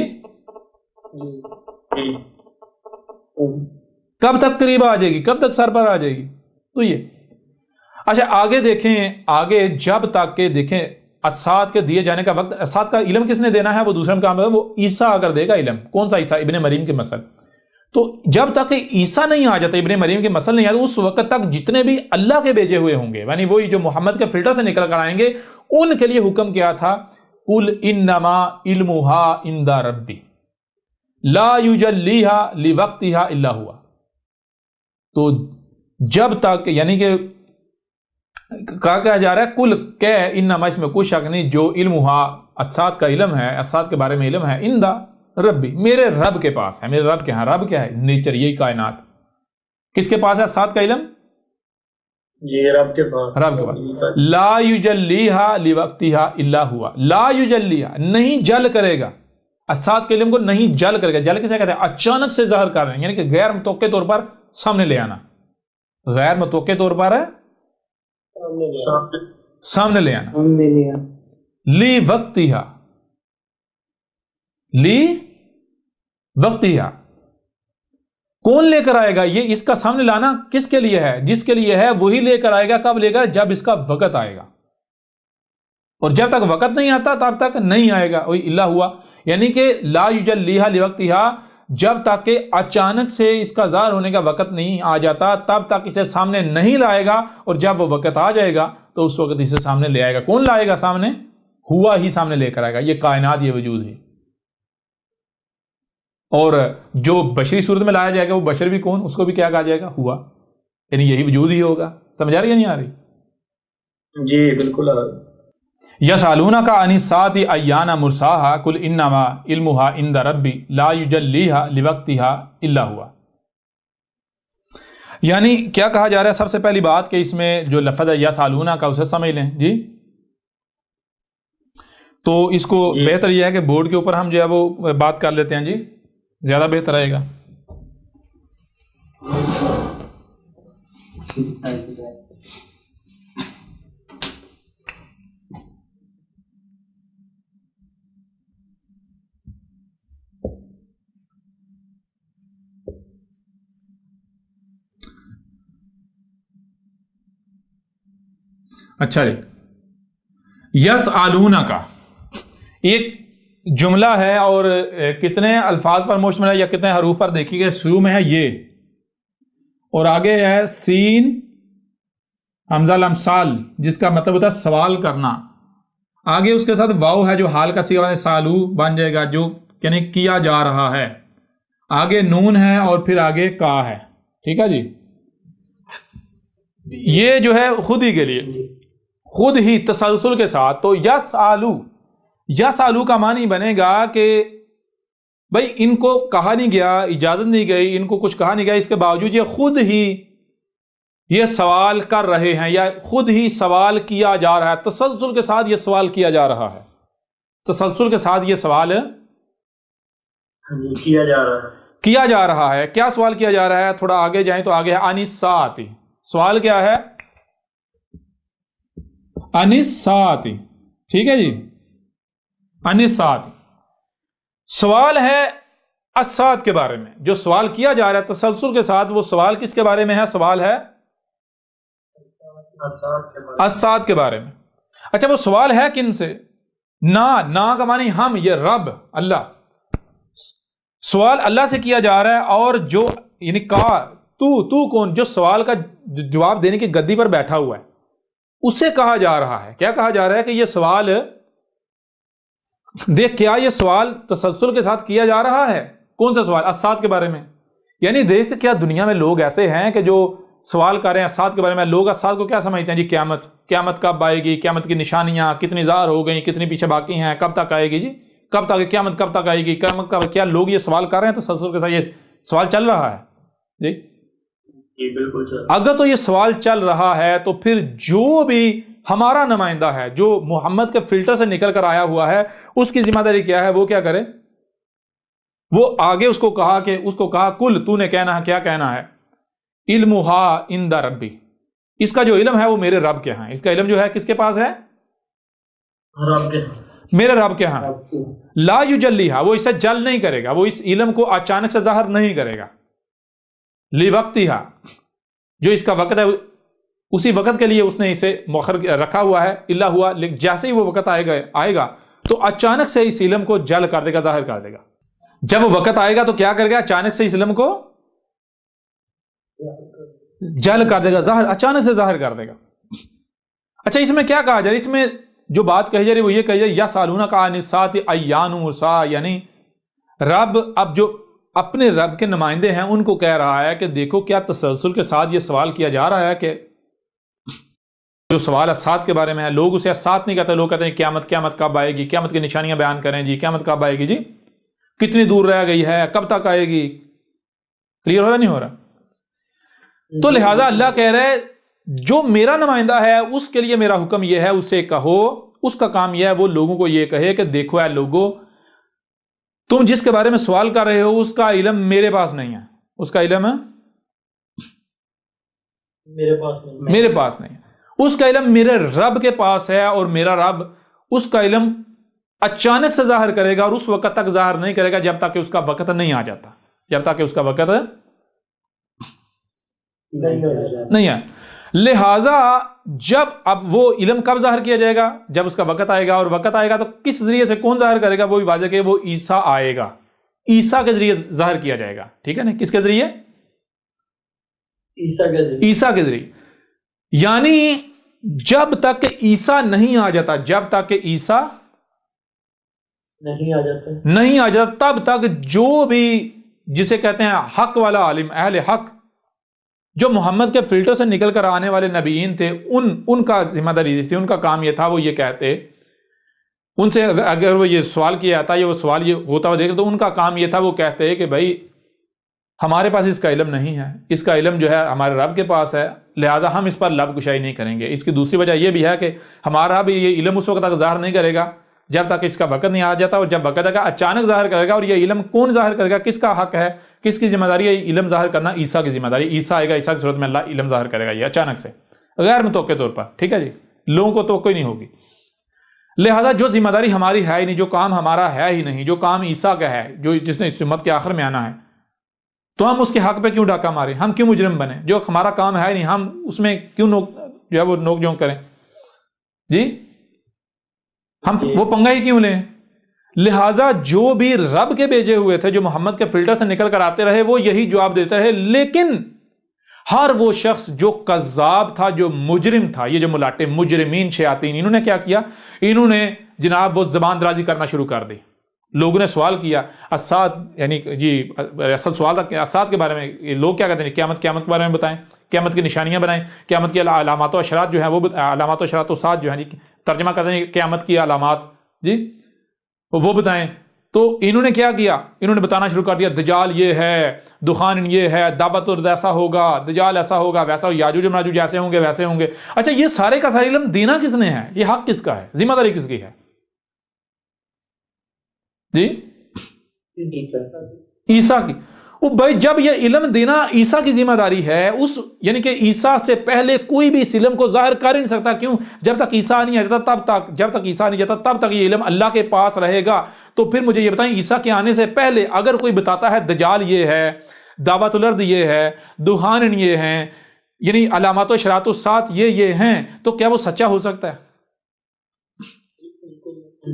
کب تک قریب آ جائے گی، کب تک سر پر آ جائے گی؟ تو یہ اچھا آگے دیکھیں، آگے جب تک کہ دیکھیں الساعۃ کے دیے جانے کا وقت، الساعۃ کا علم کس نے دینا ہے؟ وہ دوسرا کام ہے، وہ عیسیٰ اگر دے گا علم. کون سا عیسیٰ؟ ابن مریم کے مسل. تو جب تک عیسیٰ نہیں آ جاتا، ابن مریم کے مسل نہیں آتا، اس وقت تک جتنے بھی اللہ کے بھیجے ہوئے ہوں گے، یعنی وہی جو محمد کے فلٹر سے نکل کر آئیں گے، ان کے لیے حکم کیا تھا؟ قل انما علمها عند ربی لا یجلیها لوقتها الا هو. تو جب تک یعنی کہ کہا جا رہا ہے کل کہ انما، اس میں کوئی شک نہیں، جو علمها الساعۃ کا علم ہے، الساعۃ کے بارے میں علم ہے، عند ربی میرے رب کے پاس ہے. میرے رب کے ہاں، رب کیا ہے؟ نیچر، یہی کائنات. کس کے پاس ہے الساعۃ کا علم؟ یہ رب کے پاس. رب کے پاس. لا یجلیها لوقتها الا هو. لا یجلیها نہیں جل کرے گا، الساعۃ کے علم کو نہیں جل کرے گا. جل کسے کہتے ہیں؟ اچانک سے ظاہر کر رہے ہیں، یعنی کہ غیر متوقع طور پر سامنے لے آنا. غیر متوقع طور پر سامنے لے آنا. لی وقتها، لی وقتها کون لے کر آئے گا؟ یہ اس کا سامنے لانا کس کے لیے ہے؟ جس کے لیے ہے وہی لے کر آئے گا. کب لے گا؟ جب اس کا وقت آئے گا. اور جب تک وقت نہیں آتا تب تک نہیں آئے گا. وہی اللہ ہوا، یعنی کہ لا یجلیہا لوقتہا، جب تک کہ اچانک سے اس کا ظاہر ہونے کا وقت نہیں آ جاتا تب تک اسے سامنے نہیں لائے گا. اور جب وہ وقت آ جائے گا تو اس وقت اسے سامنے لے آئے گا. کون لائے گا سامنے؟ ہوا ہی سامنے لے کر آئے گا. یہ کائنات، یہ وجود ہے. اور جو بشری صورت میں لایا جائے گا وہ بشر بھی کون؟ اس کو بھی کیا کہا جائے گا؟ ہوا. یعنی یہی وجود ہی ہوگا. سمجھا رہی یا نہیں آ رہی؟ جی بالکل. یسالونک عن الساعۃ ایان مرساہا قل انما علمها عند ربی لا یجلیہا لوقتها الا ہوا. یعنی کیا کہا جا رہا ہے؟ سب سے پہلی بات کہ اس میں جو لفظ ہے یسالونک کا، اسے سمجھ لیں جی. تو اس کو بہتر یہ ہے کہ بورڈ کے اوپر ہم جو ہے وہ بات کر لیتے ہیں جی، زیادہ بہتر رہے گا. اچھا جی، یسالونک کا ایک جملہ ہے اور کتنے الفاظ پر مشتمل ہے یا کتنے حروف پر؟ دیکھیے گا شروع میں ہے یہ، اور آگے ہے سین حمزہ لمسال، جس کا مطلب ہوتا ہے سوال کرنا. آگے اس کے ساتھ واو ہے جو حال کا صیغہ ہے، سالو بن جائے گا، جو یعنی کیا جا رہا ہے. آگے نون ہے اور پھر آگے کا ہے. ٹھیک ہے جی. یہ جو ہے خود ہی کے لیے، خود ہی تسلسل کے ساتھ. تو یسالو کا معنی بنے گا کہ بھائی ان کو کہا نہیں گیا، اجازت نہیں گئی، ان کو کچھ کہا نہیں گیا، اس کے باوجود یہ خود ہی یہ سوال کر رہے ہیں، یا خود ہی سوال کیا جا رہا ہے. تسلسل کے ساتھ یہ سوال کیا جا رہا ہے. تسلسل کے ساتھ یہ سوال کیا جا رہا ہے. کیا سوال کیا جا رہا ہے؟ تھوڑا آگے جائیں تو آگے ہے عن الساعۃ. سوال کیا ہے؟ عن الساعۃ. ٹھیک ہے جی. عن الساعۃ سوال ہے الساعۃ کے بارے میں. جو سوال کیا جا رہا ہے تسلسل کے ساتھ، وہ سوال کس کے بارے میں ہے؟ سوال ہے الساعۃ کے بارے میں. اچھا وہ سوال ہے کن سے؟ نا کا معنی ہم، یہ رب اللہ. سوال اللہ سے کیا جا رہا ہے، اور جو یعنی تو کون؟ جو سوال کا جواب دینے کی گدی پر بیٹھا ہوا ہے، اسے کہا جا رہا ہے. کیا کہا جا رہا ہے؟ کہ یہ سوال دیکھ، کیا یہ سوال تسلسل کے ساتھ کیا جا رہا ہے؟ کون سا سوال؟ الساعۃ کے بارے میں. یعنی دیکھ کیا دنیا میں لوگ ایسے ہیں کہ جو سوال کر رہے ہیں الساعۃ کے بارے میں. لوگ الساعۃ کو کیا سمجھتے ہیں جی؟ قیامت کب آئے گی؟ قیامت کی نشانیاں کتنی ظاہر ہو گئی، کتنی پیچھے باقی ہیں، کب تک آئے گی جی؟ کب تک قیامت کب تک آئے گی؟ قیامت کب؟ کیا لوگ یہ سوال کر رہے ہیں تسلسل کے ساتھ؟ یہ سوال چل رہا ہے جی بالکل. اگر تو یہ سوال چل رہا ہے تو پھر جو بھی ہمارا نمائندہ ہے جو محمد کے فلٹر سے نکل کر آیا ہوا ہے، اس کی ذمہ داری کیا ہے؟ وہ کیا کرے؟ وہ آگے اس کو کہا کل، تو نے کہنا ہے، کیا کہنا ہے؟ علمھا عند ربی، اس کا جو علم ہے وہ میرے رب کے ہاں، اس کا علم جو ہے کس کے پاس ہے؟ رب کے میرے رب کے ہاں۔ لا یجلیھا، وہ اسے جل نہیں کرے گا، وہ اس علم کو اچانک سے ظاہر نہیں کرے گا۔ لیوقتھا، جو اس کا وقت ہے اسی وقت کے لیے اس نے اسے مؤخر رکھا ہوا ہے، الا ہوا، جیسے ہی وہ وقت آئے گا تو اچانک سے اس علم کو جل کر دے گا، ظاہر کر دے گا۔ جب وہ وقت آئے گا تو کیا کرے گا؟ اچانک سے اس علم کو جل کر دے گا، اچانک سے ظاہر کر دے گا۔ اچھا، اس میں کیا کہا جائے؟ اس میں جو بات کہی جا رہی وہ یہ کہی جائے یسألونک عن الساعۃ ایان مرساھا، یعنی رب اب جو اپنے رب کے نمائندے ہیں ان کو کہہ رہا ہے کہ دیکھو کیا تسلسل کے ساتھ یہ سوال کیا جا رہا ہے کہ جو سوال اسات کے بارے میں ہے، لوگ اسے اسات نہیں کہتے، لوگ کہتے ہیں قیامت کب آئے گی، قیامت کی نشانیاں بیان کریں جی، قیامت کب آئے گی جی، کتنی دور رہ گئی ہے، کب تک آئے گی؟ کلیئر ہو رہا نہیں ہو رہا؟ تو لہٰذا اللہ کہہ رہے جو میرا نمائندہ ہے اس کے لیے میرا حکم یہ ہے، اسے کہو، اس کا کام یہ ہے وہ لوگوں کو یہ کہے کہ دیکھو اے لوگو، تم جس کے بارے میں سوال کر رہے ہو اس کا علم میرے پاس نہیں ہے، اس کا علم میرے پاس نہیں، میرے پاس نہیں ہے، اس کا علم میرے رب کے پاس ہے، اور میرا رب اس کا علم اچانک سے ظاہر کرے گا، اور اس وقت تک ظاہر نہیں کرے گا جب تک کہ اس کا وقت نہیں آ جاتا، جب تک کہ اس کا وقت نہیں ہے۔ لہذا جب اب وہ علم کب ظاہر کیا جائے گا؟ جب اس کا وقت آئے گا، اور وقت آئے گا تو کس ذریعے سے کون ظاہر کرے گا؟ وہ بھی واضح کہ وہ عیسیٰ آئے گا، عیسیٰ کے ذریعے ظاہر کیا جائے گا، ٹھیک ہے نا؟ کس کے ذریعے؟ عیسیٰ کے ذریعے۔ یعنی جب تک کہ عیسیٰ نہیں آ جاتا، جب تک کہ عیسیٰ نہیں آ جاتا تب تک جو بھی جسے کہتے ہیں حق والا عالم، اہل حق، جو محمد کے فلٹر سے نکل کر آنے والے نبیین تھے، ان کا ذمہ داری تھی، ان کا کام یہ تھا، وہ یہ کہتے، ان سے اگر وہ یہ سوال کیا جاتا، یا وہ سوال یہ ہوتا ہوا دیکھتے تو ان کا کام یہ تھا، وہ کہتے کہ بھائی ہمارے پاس اس کا علم نہیں ہے، اس کا علم جو ہے ہمارے رب کے پاس ہے، لہٰذا ہم اس پر لب کشائی نہیں کریں گے۔ اس کی دوسری وجہ یہ بھی ہے کہ ہمارا بھی یہ علم اس وقت تک ظاہر نہیں کرے گا جب تک اس کا وقت نہیں آ جاتا، اور جب وقت آئے گا اچانک ظاہر کرے گا، اور یہ علم کون ظاہر کرے گا؟ کس کا حق ہے، کس کی ذمہ داری ہے علم ظاہر کرنا؟ عیسیٰ کی ذمہ داری۔ عیسیٰ آئے گا، عیسیٰ کی صورت میں اللہ علم ظاہر کرے گا، یہ اچانک سے، غیر متوقع طور پر، ٹھیک ہے جی، لوگوں کو توقع نہیں ہوگی۔ لہذا جو ذمہ داری ہماری ہے ہی نہیں، جو کام ہمارا ہے ہی نہیں، جو کام عیسیٰ کا ہے، جو جس نے اس امت کے آخر میں آنا ہے، تو ہم اس کے حق پہ کیوں ڈاکہ ماریں؟ ہم کیوں مجرم بنیں؟ جو ہمارا کام ہے ہی نہیں، ہم اس میں کیوں جو ہے وہ نوک جھونک کریں جی؟ ہم وہ پنگا ہی کیوں لیں؟ لہٰذا جو بھی رب کے بھیجے ہوئے تھے، جو محمد کے فلٹر سے نکل کر آتے رہے، وہ یہی جواب دیتے رہے، لیکن ہر وہ شخص جو کذاب تھا، جو مجرم تھا، یہ جو ملاٹے مجرمین شیاطین، انہوں نے کیا کیا؟ انہوں نے جناب وہ زبان درازی کرنا شروع کر دی۔ لوگوں نے سوال کیا اسات، یعنی جی اصل سوال تھا اسات کے بارے میں، لوگ کیا کہتے ہیں قیامت کے بارے میں بتائیں، قیامت کی نشانیاں بنائیں، قیامت کی علامات و اشارات جو ہیں وہ علامات و اشارات و سات جو ہیں جی، ترجمہ کرتے ہیں قیامت کی علامات جی وہ بتائیں۔ تو انہوں نے کیا کیا؟ انہوں نے بتانا شروع کر دیا دجال یہ ہے، دخان یہ ہے، دعوت ایسا ہوگا، دجال ایسا ہوگا، ویسا، یاجوج و ماجوج ایسے ہوں گے، ویسے ہوں گے۔ اچھا، یہ سارے کا سارا علم دینا کس نے ہے؟ یہ حق کس کا ہے؟ ذمہ داری کس کی ہے جی؟ عیسیٰ کی۔ وہ بھائی جب یہ علم دینا عیسیٰ کی ذمہ داری ہے، اس یعنی کہ عیسیٰ سے پہلے کوئی بھی اس علم کو ظاہر کر ہی نہیں سکتا۔ کیوں؟ جب تک عیسیٰ نہیں آتا تب تک، جب تک عیسیٰ نہیں جاتا تب تک یہ علم اللہ کے پاس رہے گا۔ تو پھر مجھے یہ بتائیں، عیسیٰ کے آنے سے پہلے اگر کوئی بتاتا ہے دجال یہ ہے، دعوت الارض یہ ہے، دخان یہ ہیں، یعنی علامات و اشارات الساعۃ یہ ہیں، تو کیا وہ سچا ہو سکتا ہے؟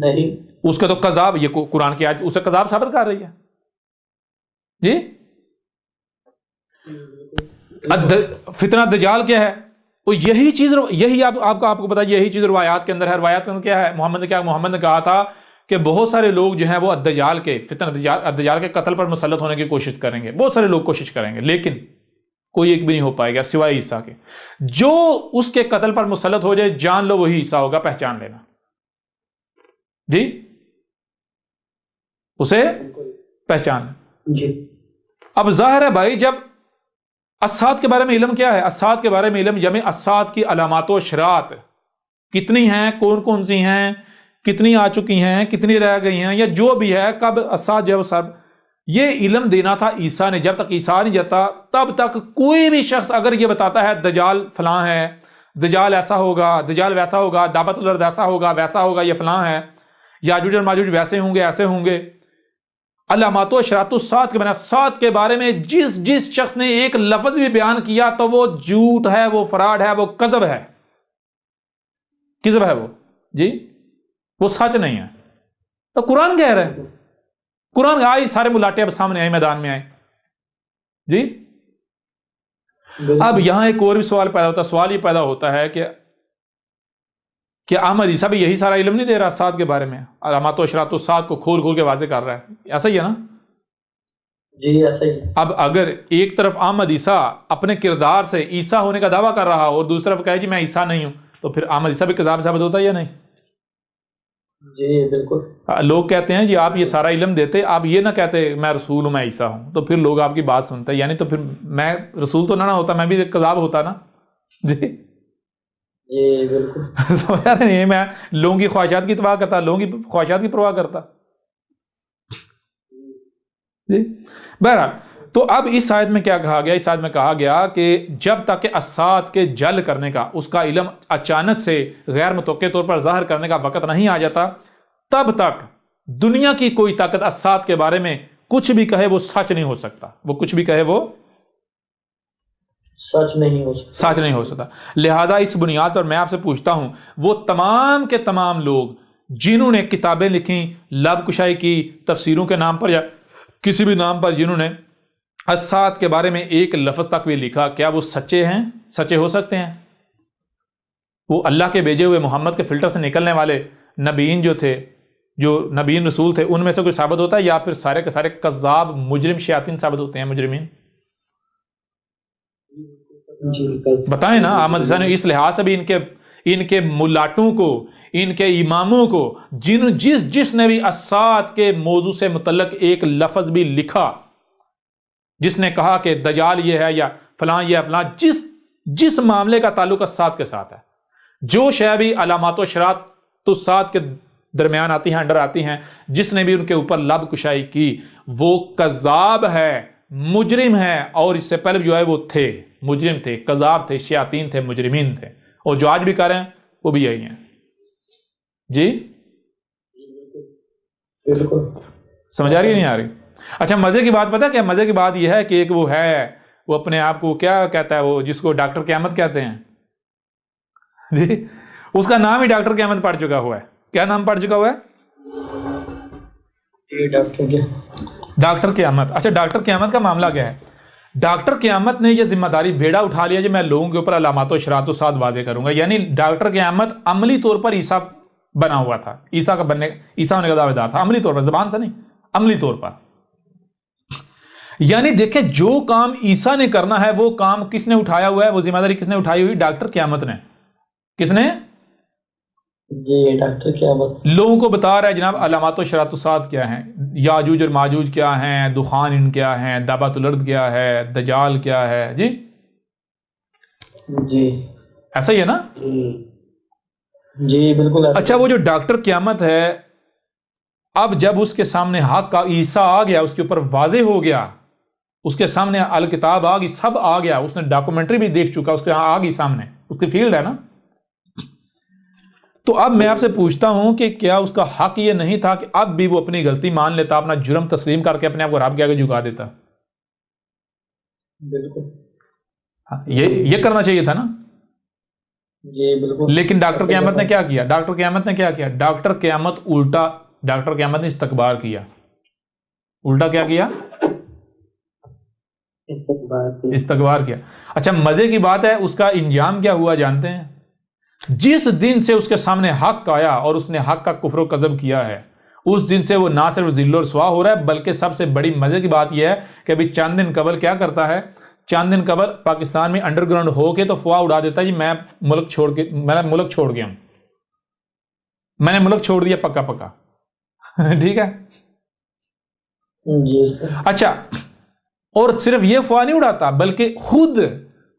نہیں، اس کا تو کذاب، یہ قرآن کی آیت اسے کذاب ثابت کر رہی ہے جی۔ فتنہ دجال کیا ہے؟ وہ یہی چیز، یہی آپ کو پتا، یہی چیز روایات کے اندر ہے۔ روایات کے اندر کیا ہے؟ محمد نے کہا تھا کہ بہت سارے لوگ جو ہیں وہ الدجال کے فتنہ دجال کے قتل پر مسلط ہونے کی کوشش کریں گے، بہت سارے لوگ کوشش کریں گے، لیکن کوئی ایک بھی نہیں ہو پائے گا سوائے عیسیٰ کے۔ جو اس کے قتل پر مسلط ہو جائے، جان لو وہی عیسیٰ ہوگا، پہچان لینا جی، اسے پہچان جی۔ اب ظاہر ہے بھائی، جب اسات کے بارے میں علم کیا ہے؟ اسات کے بارے میں علم جمع اسات کی علامات و اشارات، کتنی ہیں، کون کون سی ہیں، کتنی آ چکی ہیں، کتنی رہ گئی ہیں، یا جو بھی ہے، کب اسات جو سب یہ علم دینا تھا عیسیٰ نے. جب تک عیسیٰ نہیں جاتا تب تک کوئی بھی شخص اگر یہ بتاتا ہے دجال فلاں ہے، دجال ایسا ہوگا، دجال ویسا ہوگا، دعوت الارض ایسا ہوگا، ویسا ہوگا، یہ فلاں ہے، یاجوج اور ماجوج ویسے ہوں گے، ایسے ہوں گے، علامات و اشراط الساعۃ کے بارے میں، سات کے بارے میں جس شخص نے ایک لفظ بھی بیان کیا تو وہ جھوٹ ہے، وہ فراڈ ہے، وہ کذب ہے، کذب ہے وہ جی، وہ سچ نہیں ہے. تو قرآن کہہ رہا ہے، قرآن آئی، سارے ملاٹے اب سامنے آئے، میدان میں آئے جی. اب یہاں ایک اور بھی سوال پیدا ہوتا ہے. سوال یہ پیدا ہوتا ہے کہ احمد عیسیٰ بھی یہی سارا علم نہیں دے رہا سات کے بارے میں، علامات و اشراط الساعۃ کو کھول کھول کے واضح کر رہا ہے، ایسا ہی ہے نا جی؟ ایسا ہی. اب اگر ایک طرف احمد عیسیٰ اپنے کردار سے عیسیٰ ہونے کا دعویٰ کر رہا اور دوسری طرف کہے جی میں عیسیٰ نہیں ہوں، تو پھر احمد عیسیٰ بھی کذاب ثابت ہوتا ہے یا نہیں؟ جی بالکل. لوگ کہتے ہیں جی آپ یہ سارا علم دیتے، آپ یہ نہ کہتے میں رسول ہوں، میں عیسیٰ ہوں، تو پھر لوگ آپ کی بات سنتے، یعنی تو پھر میں رسول تو نہ ہوتا، میں بھی کذاب ہوتا نا جی. جی بالکل. سمجھ رہے نہیں، میں لوگوں کی خواہشات کی پرواہ کرتا، لوگوں کی خواہشات کی پرواہ کرتا جی. بہرحال تو اب اس آیت میں کیا کہا گیا؟ اس آیت میں کہا گیا کہ جب تک کہ اسات کے جل کرنے کا، اس کا علم اچانک سے غیر متوقع طور پر ظاہر کرنے کا وقت نہیں آ جاتا، تب تک دنیا کی کوئی طاقت اسات کے بارے میں کچھ بھی کہے وہ سچ نہیں ہو سکتا. وہ کچھ بھی کہے وہ سچ نہیں ہو سکتا، سچ نہیں ہو سکتا. لہذا اس بنیاد پر میں آپ سے پوچھتا ہوں، وہ تمام کے تمام لوگ جنہوں نے کتابیں لکھیں، لب کشائی کی، تفسیروں کے نام پر یا کسی بھی نام پر جنہوں نے اسات کے بارے میں ایک لفظ تک بھی لکھا، کیا وہ سچے ہیں؟ سچے ہو سکتے ہیں؟ وہ اللہ کے بھیجے ہوئے محمد کے فلٹر سے نکلنے والے نبیین جو تھے، جو نبیین رسول تھے، ان میں سے کوئی ثابت ہوتا ہے، یا پھر سارے کے سارے کذاب مجرم شیاطین ثابت ہوتے ہیں، مجرمین؟ بتائیں نا. احمد عیسیٰ نے اس لحاظ سے بھی ان کے ملاٹوں کو، ان کے اماموں کو، جس نے بھی اسات کے موضوع سے متعلق ایک لفظ بھی لکھا، جس نے کہا کہ دجال یہ ہے یا فلاں یہ فلاں، جس معاملے کا تعلق اسات کے ساتھ ہے، جو شے بھی علامات و اشراط الساعۃ کے درمیان آتی ہیں، انڈر آتی ہیں، جس نے بھی ان کے اوپر لب کشائی کی وہ کذاب ہے، مجرم ہے. اور اس سے پہلے جو ہے وہ تھے مجرم تھے، کذاب تھے، شیاطین تھے، مجرمین تھے، اور جو آج بھی کر رہے ہیں وہ بھی یہی ہیں جی. بالکل. سمجھ آ رہی ہے نہیں آ رہی؟ اچھا مزے کی بات پتہ کیا؟ مزے کی بات یہ ہے کہ ایک وہ ہے، وہ اپنے آپ کو کیا کہتا ہے، وہ جس کو ڈاکٹر قیامت کہتے ہیں جی، اس کا نام ہی ڈاکٹر قیامت پڑ چکا ہوا ہے. کیا نام پڑ چکا ہوا ہے؟ ڈاکٹر قیامت. اچھا ڈاکٹر قیامت کا معاملہ کیا ہے؟ ڈاکٹر قیامت نے یہ ذمہ داری بیڑا اٹھا لیا، جو میں لوگوں کے اوپر علامات و اشراط الساعۃ واضح کروں گا. یعنی ڈاکٹر قیامت عملی طور پر عیسیٰ بنا ہوا تھا، عیسیٰ ہونے کا دعویدار تھا، عملی طور پر، زبان سے نہیں، عملی طور پر. یعنی دیکھیں جو کام عیسیٰ نے کرنا ہے وہ کام کس نے اٹھایا ہوا ہے؟ وہ ذمہ داری کس نے اٹھائی ہوئی؟ ڈاکٹر قیامت نے. کس نے؟ جی ڈاکٹر قیامت. لوگوں کو بتا رہا ہے جناب علامات و اشراط الساعۃ کیا ہیں، یاجوج اور ماجوج کیا ہیں، دخان ان کیا ہیں، دعوت الارض کیا ہے، دجال کیا ہے جی. جی ایسا ہی ہے نا؟ جی بالکل. اچھا وہ جو ڈاکٹر قیامت ہے، اب جب اس کے سامنے حق کا عیسیٰ آ گیا، اس کے اوپر واضح ہو گیا، اس کے سامنے الکتاب آ گئی، سب آ گیا، اس نے ڈاکومنٹری بھی دیکھ چکا، اس کے آ گئی سامنے، اس کی فیلڈ ہے نا. تو اب میں آپ سے پوچھتا ہوں کہ کیا اس کا حق یہ نہیں تھا کہ اب بھی وہ اپنی غلطی مان لیتا، اپنا جرم تسلیم کر کے اپنے آپ کو رب کے آگے جھکا دیتا؟ بالکل. یہ کرنا چاہیے تھا نا. جی بالکل. لیکن ڈاکٹر قیامت نے کیا کیا؟ ڈاکٹر قیامت نے کیا کیا؟ ڈاکٹر قیامت الٹا، ڈاکٹر قیامت نے استکبار کیا. الٹا کیا کیا؟ استکبار کیا. اچھا مزے کی بات ہے، اس کا انجام کیا ہوا جانتے ہیں؟ جس دن سے اس کے سامنے حق آیا اور اس نے حق کا کفر و کذب کیا ہے، اس دن سے وہ نہ صرف ذل و رسوا ہو رہا ہے، بلکہ سب سے بڑی مزے کی بات یہ ہے کہ ابھی چند دن قبل کیا کرتا ہے، چند دن قبل پاکستان میں انڈر گراؤنڈ ہو کے تو فوا اڑا دیتا ہے جی میں ملک چھوڑ گیا ہوں، میں نے ملک چھوڑ دیا پکا پکا. ٹھیک ہے جی. اچھا اور صرف یہ فوا نہیں اڑاتا، بلکہ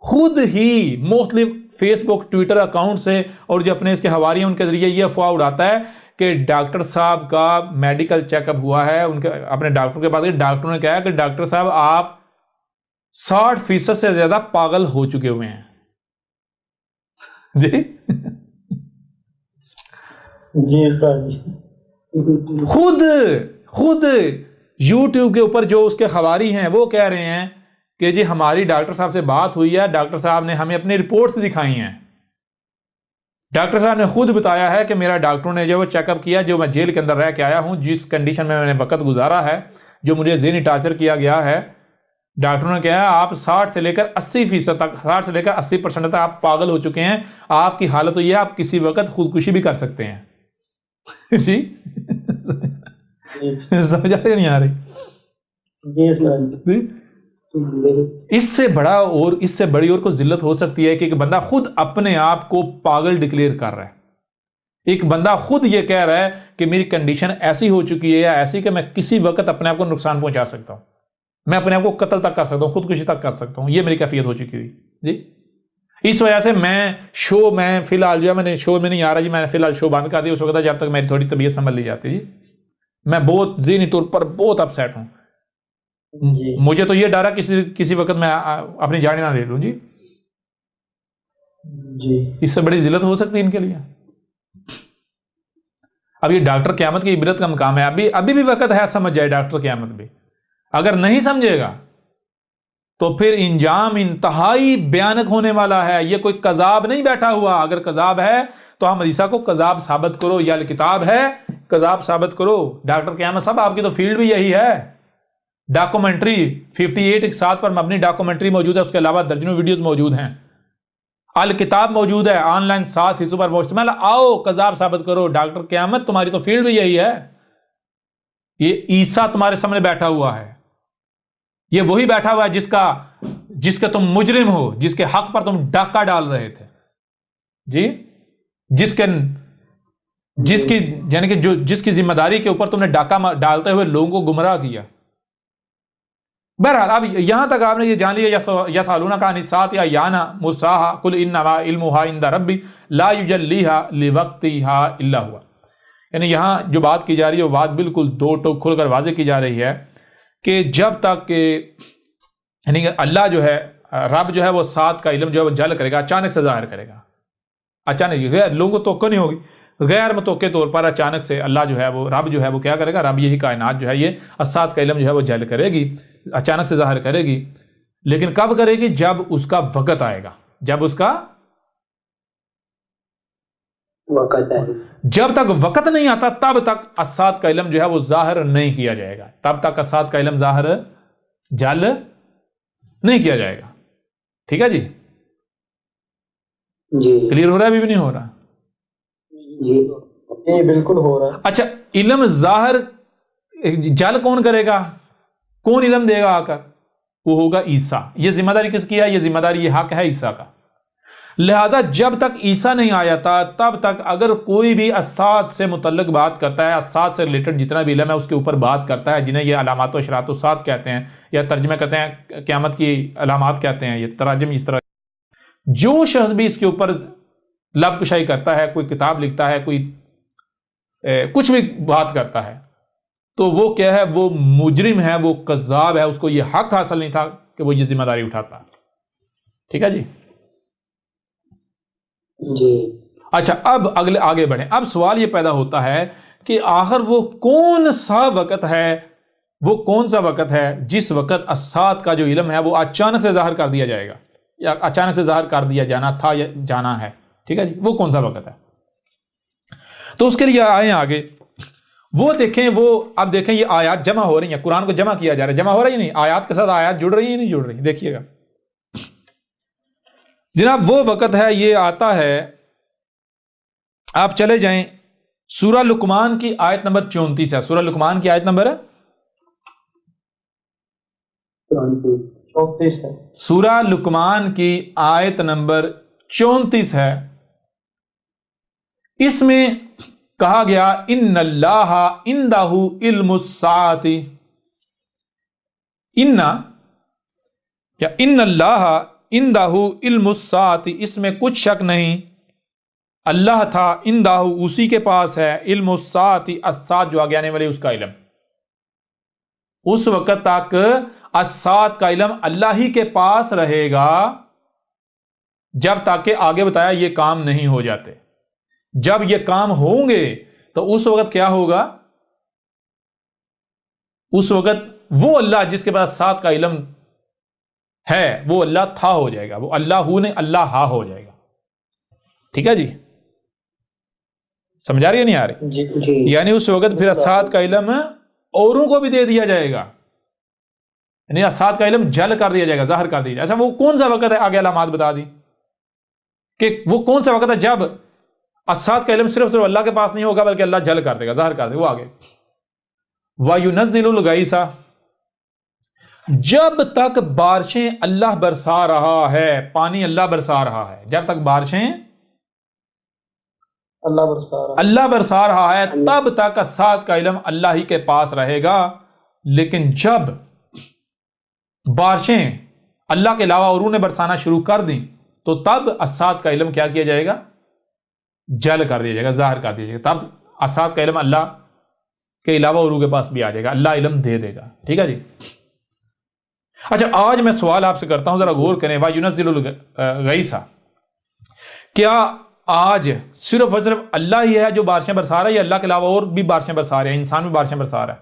خود ہی مختلف فیس بک ٹویٹر اکاؤنٹ سے اور جو اپنے اس کے حواریوں ان کے ذریعے یہ افواہ اڑاتا ہے کہ ڈاکٹر صاحب کا میڈیکل چیک اپ ہوا ہے، ان کے اپنے ڈاکٹر کے پاس گئے، ڈاکٹر نے کہا کہ ڈاکٹر صاحب آپ 60% سے زیادہ پاگل ہو چکے ہوئے ہیں جی جی استاد جی، خود یوٹیوب کے اوپر جو اس کے حواری ہیں وہ کہہ رہے ہیں کہ جی ہماری ڈاکٹر صاحب سے بات ہوئی ہے، ڈاکٹر صاحب نے ہمیں اپنی رپورٹس دکھائی ہیں، ڈاکٹر صاحب نے خود بتایا ہے کہ میرا ڈاکٹروں نے جو وہ چیک اپ کیا، جو میں جیل کے اندر رہ کے آیا ہوں، جس کنڈیشن میں میں نے وقت گزارا ہے، جو مجھے ذہنی ٹارچر کیا گیا ہے، ڈاکٹروں نے کہا آپ 60 سے لے کر 80% تک، 60 سے لے کر 80% تک آپ پاگل ہو چکے ہیں، آپ کی حالت تو یہ ہے آپ کسی وقت خودکشی بھی کر سکتے ہیں جی سمجھ آ رہی نہیں آ رہی؟ جی استاد جی، اس سے بڑا اور اس سے بڑی اور کوئی ذلت ہو سکتی ہے کہ ایک بندہ خود اپنے آپ کو پاگل ڈکلیئر کر رہا ہے، ایک بندہ خود یہ کہہ رہا ہے کہ میری کنڈیشن ایسی ہو چکی ہے یا ایسی کہ میں کسی وقت اپنے آپ کو نقصان پہنچا سکتا ہوں، میں اپنے آپ کو قتل تک کر سکتا ہوں، خودکشی تک کر سکتا ہوں، یہ میری کیفیت ہو چکی ہوئی جی۔ اس وجہ سے میں فی الحال جو ہے میں نے شو میں نہیں آ رہا جی، میں نے فی الحال شو بند کر دیا اس وقت جب تک میری تھوڑی طبیعت سنبھل لی جاتی جی، میں بہت ذہنی طور پر بہت اپسیٹ ہوں جی مجھے تو یہ ڈر ہے کسی وقت میں اپنی جان نہ لے لوں جی، جی اس سے بڑی ذلت ہو سکتی ہے ان کے لیے۔ اب یہ ڈاکٹر قیامت کی عبرت کا مقام ہے، ابھی بھی وقت ہے، سمجھ جائے ڈاکٹر قیامت بھی، اگر نہیں سمجھے گا تو پھر انجام انتہائی بھیانک ہونے والا ہے۔ یہ کوئی کذاب نہیں بیٹھا ہوا، اگر کذاب ہے تو ہم حدیثہ کو کذاب ثابت کرو، یا کتاب ہے کذاب ثابت کرو۔ ڈاکٹر قیامت صاحب آپ کی تو فیلڈ بھی یہی ہے، ڈاکومنٹری 58 اقساط پر مبنی ڈاکومنٹری موجود ہے، اس کے علاوہ درجنوں ویڈیوز موجود ہیں، الکتاب موجود ہے آن لائن 7 حصوں پر مشتمل، آؤ کذاب ثابت کرو۔ ڈاکٹر قیامت تمہاری تو فیلڈ بھی یہی ہے، یہ عیسیٰ تمہارے سامنے بیٹھا ہوا ہے، یہ وہی بیٹھا ہوا ہے جس کا تم مجرم ہو، جس کے حق پر تم ڈاکہ ڈال رہے تھے جی، جس کی ذمہ داری کے اوپر تم نے ڈاکہ ڈالتے ہوئے لوگوں کو گمراہ کیا۔ بہرحال اب یہاں تک آپ نے یہ جان لیا، یسألونک عن الساعۃ ایان مرساھا قل انما علمها عند ربی لا یجلیھا لوقتھا الا هو، یعنی یہاں جو بات کی جا رہی ہے وہ بات بالکل دو ٹوک کھل کر واضح کی جا رہی ہے کہ جب تک کہ یعنی کہ اللہ جو ہے، رب جو ہے وہ ساتھ کا علم جو ہے وہ جل کرے گا، اچانک سے ظاہر کرے گا، اچانک غیر لوگوں کو توقع نہیں ہوگی، غیر متوقع طور پر اچانک سے اللہ جو ہے وہ رب جو ہے وہ کیا کرے گا، رب یہی کائنات جو ہے یہ اسات کا علم جو ہے وہ جل کرے گی، اچانک سے ظاہر کرے گی، لیکن کب کرے گی؟ جب اس کا وقت آئے گا، جب اس کا وقت ہے، جب تک وقت نہیں آتا تب تک اسات کا علم جو ہے وہ ظاہر نہیں کیا جائے گا، تب تک اسات کا علم ظاہر جل نہیں کیا جائے گا۔ ٹھیک ہے جی، جی کلیئر ہو رہا ہے؟ ابھی بھی نہیں ہو رہا؟ جی جی بالکل ہو رہا ہے۔ اچھا، علم ظاہر جل کون کرے گا؟ کون علم دے گا آ کر؟ وہ ہوگا عیسیٰ۔ یہ ذمہ داری کس کی ہے؟ یہ ذمہ داری، یہ حق ہے عیسیٰ کا۔ لہذا جب تک عیسیٰ نہیں آیا تھا تب تک اگر کوئی بھی اسات سے متعلق بات کرتا ہے، اسات سے ریلیٹڈ جتنا بھی علم ہے اس کے اوپر بات کرتا ہے، جنہیں یہ علامات و اشراط الساعۃ کہتے ہیں یا ترجمہ کہتے ہیں قیامت کی علامات کہتے ہیں، یہ تراجم اس طرح، جو شخص بھی اس کے اوپر لب کشائی کرتا ہے، کوئی کتاب لکھتا ہے، کوئی کچھ بھی بات کرتا ہے، تو وہ کیا ہے؟ وہ مجرم ہے، وہ کذاب ہے، اس کو یہ حق حاصل نہیں تھا کہ وہ یہ ذمہ داری اٹھاتا۔ ٹھیک ہے جی؟ جی اچھا، اب آگے بڑھیں۔ اب سوال یہ پیدا ہوتا ہے کہ آخر وہ کون سا وقت ہے جس وقت اسات کا جو علم ہے وہ اچانک سے ظاہر کر دیا جائے گا، یا اچانک سے ظاہر کر دیا جانا تھا یا جانا ہے؟ ٹھیک ہے جی، وہ کون سا وقت ہے؟ تو اس کے لیے آئیں آگے، وہ دیکھیں، اب دیکھیں یہ آیات جمع ہو رہی ہیں، قرآن کو جمع کیا جا رہا ہے، جمع ہو رہی ہے نہیں؟ آیات کے ساتھ آیات جڑ رہی ہیں نہیں جڑ رہی؟ دیکھیے گا جناب، وہ وقت ہے، یہ آتا ہے، آپ چلے جائیں سورہ لقمان کی آیت نمبر 34 ہے، سورہ لقمان کی آیت نمبر 34 ہے، سورہ لقمان کی آیت نمبر 34 ہے۔ اس میں کہا گیا ان اللہ عندہ علم الساعۃ، ان اللہ اندہ علم الساعۃ، اس میں کچھ شک نہیں، اللہ تھا اندہ اسی کے پاس ہے، علم الساعۃ، الساعۃ جو آگے آنے والے اس کا علم، اس وقت تک الساعۃ کا علم اللہ ہی کے پاس رہے گا جب تک کہ آگے بتایا یہ کام نہیں ہو جاتے۔ جب یہ کام ہوں گے تو اس وقت کیا ہوگا؟ اس وقت وہ اللہ جس کے پاس ساتھ کا علم ہے وہ اللہ تھا ہو جائے گا، وہ اللہ ہو نہیں اللہ ہا ہو جائے گا۔ ٹھیک ہے جی، سمجھا رہی ہے نہیں آ رہی؟ جی جی، یعنی اس وقت پھر ساتھ کا علم اوروں کو بھی دے دیا جائے گا، یعنی ساتھ کا علم جل کر دیا جائے گا، ظاہر کر دیا جائے گا۔ اچھا وہ کون سا وقت ہے؟ آگے علامات بتا دی کہ وہ کون سا وقت ہے جب اسات کا علم صرف اللہ کے پاس نہیں ہوگا بلکہ اللہ جل کر دے گا، ظاہر کر دے گا۔ وہ آگے وَيُنَزِّلُ الْغَيْثَ، جب تک بارشیں اللہ برسا رہا ہے، پانی اللہ برسا رہا ہے، جب تک بارشیں اللہ برسا رہا ہے تب تک اسات کا علم اللہ ہی کے پاس رہے گا۔ لیکن جب بارشیں اللہ کے علاوہ اوروں نے برسانا شروع کر دیں تو تب اسات کا علم کیا کیا جائے گا؟ جل کر دیا جائے گا، ظاہر کر دیا جائے گا۔ تب اسات کا علم اللہ کے علاوہ اوروں کے پاس بھی آ جائے گا، اللہ علم دے دے گا۔ ٹھیک ہے جی۔ اچھا آج میں سوال آپ سے کرتا ہوں، ذرا غور کریں۔ وَيُنَزِّلُ الْغَيْثَ، کیا آج صرف اور صرف اللہ ہی ہے جو بارشیں برسا رہا ہے یا اللہ کے علاوہ اور بھی بارشیں برسا رہے ہیں؟ انسان بھی بارشیں برسا رہا ہے؟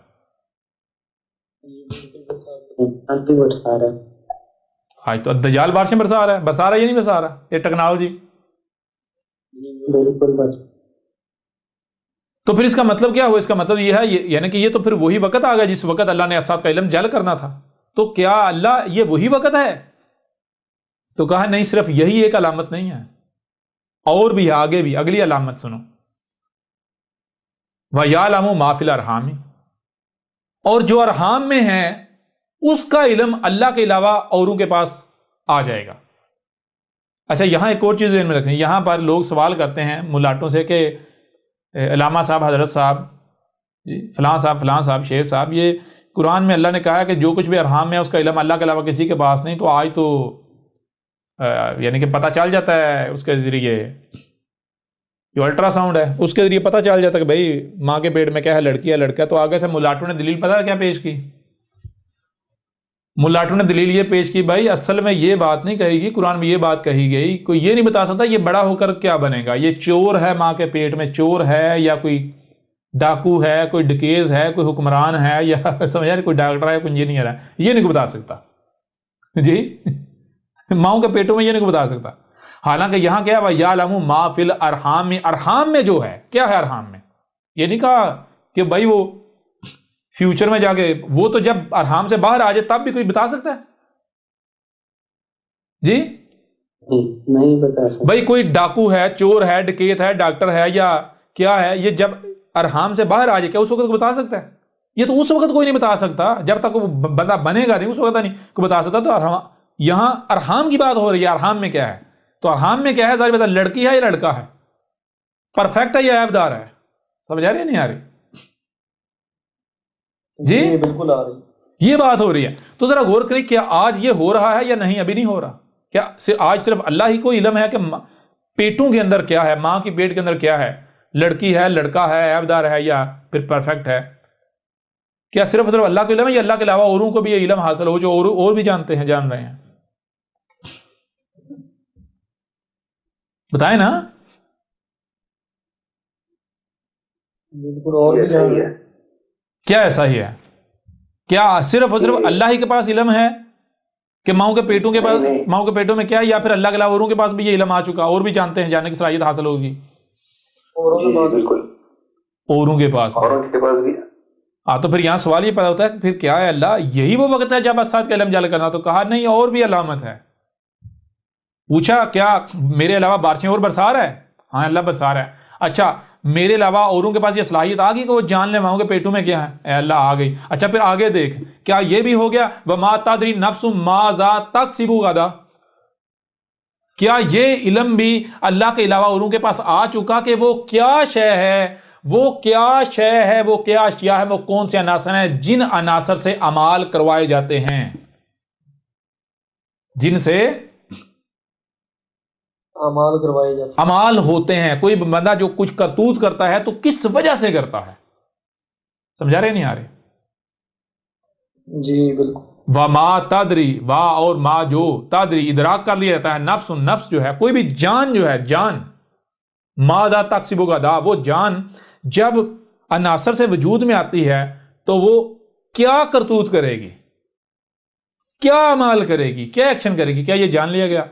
آج تو دجال بارشیں برسا رہا ہے یا نہیں برسا رہا؟ یہ ٹیکنالوجی تو پھر اس کا مطلب کیا ہوا؟ اس کا مطلب یہ ہے یعنی کہ یہ تو پھر وہی وقت آ گیا جس وقت اللہ نے اسات کا علم جل کرنا تھا۔ تو کیا اللہ یہ وہی وقت ہے؟ تو کہا نہیں، صرف یہی ایک علامت نہیں ہے، اور بھی ہے، آگے بھی اگلی علامت سنو۔ وَيَعْلَمُ مَا فِي الْأَرْحَامِ، اور جو ارحام میں ہے اس کا علم اللہ کے علاوہ اوروں کے پاس آ جائے گا۔ اچھا یہاں ایک اور چیز ذہن میں رکھیں، یہاں پر لوگ سوال کرتے ہیں ملاٹوں سے کہ علامہ صاحب، حضرت صاحب، فلاں صاحب، شیخ صاحب، یہ قرآن میں اللہ نے کہا ہے کہ جو کچھ بھی ارحام میں ہے اس کا علم اللہ کے علاوہ کسی کے پاس نہیں، تو آج تو یعنی کہ پتہ چل جاتا ہے اس کے ذریعے، جو الٹرا ساؤنڈ ہے اس کے ذریعے پتہ چل جاتا ہے کہ بھائی ماں کے پیٹ میں کیا ہے، لڑکی ہے لڑکا ہے۔ تو آگے سے ملاٹوں نے دلیل پتہ ہے کیا پیش کی؟ ملاٹوں نے دلیل یہ پیش کی بھائی اصل میں یہ بات نہیں کہی گئی، قرآن میں یہ بات کہی گئی، کوئی یہ نہیں بتا سکتا یہ بڑا ہو کر کیا بنے گا، یہ چور ہے ماں کے پیٹ میں، چور ہے یا کوئی ڈاکو ہے، کوئی ڈکیت ہے، کوئی حکمران ہے، یا سمجھا کوئی ڈاکٹر ہے، کوئی انجینئر ہے، یہ نہیں بتا سکتا جی، ماؤں کے پیٹوں میں یہ نہیں بتا سکتا۔ حالانکہ یہاں کیا ہے یعلم ما فی الارحام میں، ارحام میں جو ہے کیا ہے، ارحام میں یہ نہیں کہا کہ بھائی وہ فیوچر میں جا کے، وہ تو جب ارحام سے باہر آ جائے تب بھی کوئی بتا سکتا ہے جی؟ نہیں بتا سکتا بھائی کوئی ڈاکو ہے، چور ہے، ڈکیت ہے، ڈاکٹر ہے یا کیا ہے، یہ جب ارحام سے باہر آ جائے کیا اس وقت کو بتا سکتا ہے؟ یہ تو اس وقت کوئی نہیں بتا سکتا جب تک وہ بندہ بنے گا نہیں، اس وقت نہیں کوئی بتا سکتا۔ تو یہاں ارحام کی بات ہو رہی ہے، ارحام میں کیا ہے؟ تو ارحام میں کیا ہے ظاہر بتا، لڑکی ہے یا لڑکا ہے، پرفیکٹ ہے یا عیب دار ہے؟ سمجھ آ رہی ہے نہیں آ رہی جی؟ بالکل آ رہی، یہ بات ہو رہی ہے۔ تو ذرا غور کریں کیا آج یہ ہو رہا ہے یا نہیں؟ ابھی نہیں ہو رہا۔ کیا آج صرف اللہ ہی کو علم ہے کہ پیٹوں کے اندر کیا ہے، ماں کی پیٹ کے اندر کیا ہے، لڑکی ہے، لڑکا ہے، عیب دار ہے یا پھر پرفیکٹ ہے؟ کیا صرف اللہ کو علم ہے یا اللہ کے علاوہ اوروں کو بھی یہ علم حاصل ہو جو اور بھی جانتے ہیں، جان رہے ہیں؟ بتائیں نا۔ بالکل اور بھی صحیح ہے، کیا ایسا ہی ہے؟ کیا صرف اور صرف اللہ ہی کے پاس علم ہے کہ ماؤں کے پیٹوں کے پاس، ماؤں کے پیٹوں میں کیا ہے، یا پھر اللہ کے علاوہ اوروں کے پاس بھی یہ علم آ چکا، اور بھی جانتے ہیں، جاننے کی صلاحیت حاصل ہوگی؟ بالکل اوروں کے پاس بھی۔ ہاں تو پھر یہاں سوال یہ پیدا ہوتا ہے پھر کیا ہے اللہ یہی وہ وقت ہے جب اسات کا علم جل کرنا؟ تو کہا نہیں اور بھی علامت ہے۔ پوچھا کیا میرے علاوہ بارشیں اور برسا رہا ہے؟ ہاں اللہ برسا رہا ہے۔ اچھا میرے علاوہ اوروں کے پاس یہ صلاحیت آ گئی کہ وہ جان لیں ماؤں کے پیٹوں میں کیا ہے؟ اے اللہ آ گئی۔ اچھا پھر آگے دیکھ، کیا یہ بھی ہو گیا وَمَا تَدْرِي نَفْسٌ مَاذَا تَكْسِبُ غَدًا؟ کیا یہ علم بھی اللہ کے علاوہ اوروں کے پاس آ چکا کہ وہ کیا شے ہے، وہ کیا شے ہے، وہ کیا اشیاء ہے، وہ کون سے عناصر ہیں جن عناصر سے اعمال کروائے جاتے ہیں، جن سے اعمال کروائے جاتے ہیں، امال ہوتے ہیں. کوئی بندہ جو کچھ کرتوت کرتا ہے تو کس وجہ سے کرتا ہے؟ سمجھا رہے نہیں آ رہے؟ جی بالکل. وما تدری، وا اور ما جو، تدری ادراک کر لیا جاتا ہے، نفس نفس جو ہے، کوئی بھی جان جو ہے، جان ماذا تکسب غدا، وہ جان جب عناصر سے وجود میں آتی ہے تو وہ کیا کرتوت کرے گی، کیا عمل کرے گی، کیا ایکشن کرے گی. کیا یہ جان لیا گیا؟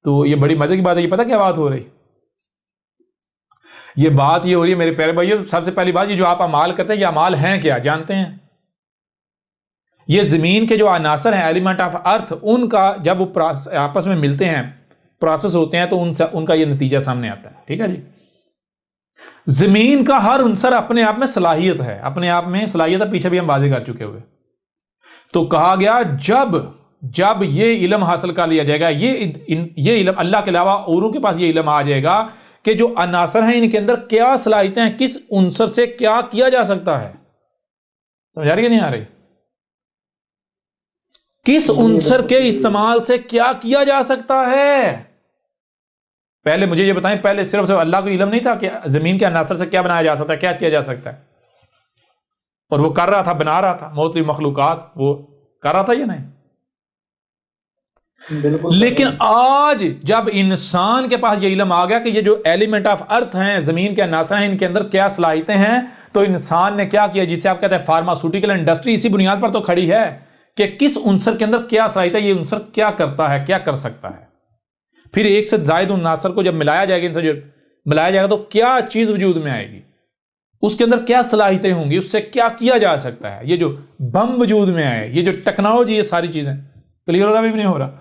تو یہ بڑی مزے کی بات ہے. یہ پتہ کیا بات ہو رہی؟ یہ بات یہ ہو رہی ہے میرے پیارے بھائیو، سب سے پہلی بات یہ جو آپ اعمال کرتے ہیں، یہ اعمال ہیں کیا جانتے ہیں؟ یہ زمین کے جو عناصر ہیں، ایلیمنٹ آف ارتھ، ان کا جب وہ آپس میں ملتے ہیں، پروسیس ہوتے ہیں، تو ان کا یہ نتیجہ سامنے آتا ہے. ٹھیک ہے جی. زمین کا ہر عنصر اپنے آپ میں صلاحیت ہے، اپنے آپ میں صلاحیت ہے، پیچھے بھی ہم واضح کر چکے ہوئے. تو کہا گیا جب یہ علم حاصل کر لیا جائے گا، یہ علم اللہ کے علاوہ اوروں کے پاس یہ علم آ جائے گا کہ جو عناصر ہیں ان کے اندر کیا صلاحیتیں ہیں، کس عنصر سے کیا کیا جا سکتا ہے. سمجھا رہی کہ نہیں آ رہی؟ کس عنصر کے استعمال سے کیا کیا جا سکتا ہے. پہلے مجھے یہ بتائیں، پہلے صرف اللہ کو علم نہیں تھا کہ زمین کے عناصر سے کیا بنایا جا سکتا ہے، کیا کیا جا سکتا ہے، اور وہ کر رہا تھا، بنا رہا تھا موتلی مخلوقات، وہ کر رہا تھا یا نہیں؟ بالکل. لیکن آج جب انسان کے پاس یہ علم آ گیا کہ یہ جو ایلیمنٹ آف ارتھ ہیں، زمین کے عناصر ہیں، ان کے اندر کیا صلاحیتیں ہیں، تو انسان نے کیا کیا، جسے آپ کہتے ہیں فارماسیوٹیکل انڈسٹری، اسی بنیاد پر تو کھڑی ہے کہ کس عنصر کے اندر کیا صلاحیت ہے، یہ عنصر کیا کرتا ہے، کیا کر سکتا ہے. پھر ایک سے زائد عناصر کو جب ملایا جائے گا، ان سے جو ملایا جائے گا تو کیا چیز وجود میں آئے گی، اس کے اندر کیا صلاحیتیں ہوں گی، اس سے کیا کیا جا سکتا ہے. یہ جو بم وجود میں آئے، یہ جو ٹیکنالوجی، یہ ساری چیزیں کلیئر ہو رہا بھی نہیں ہو رہا؟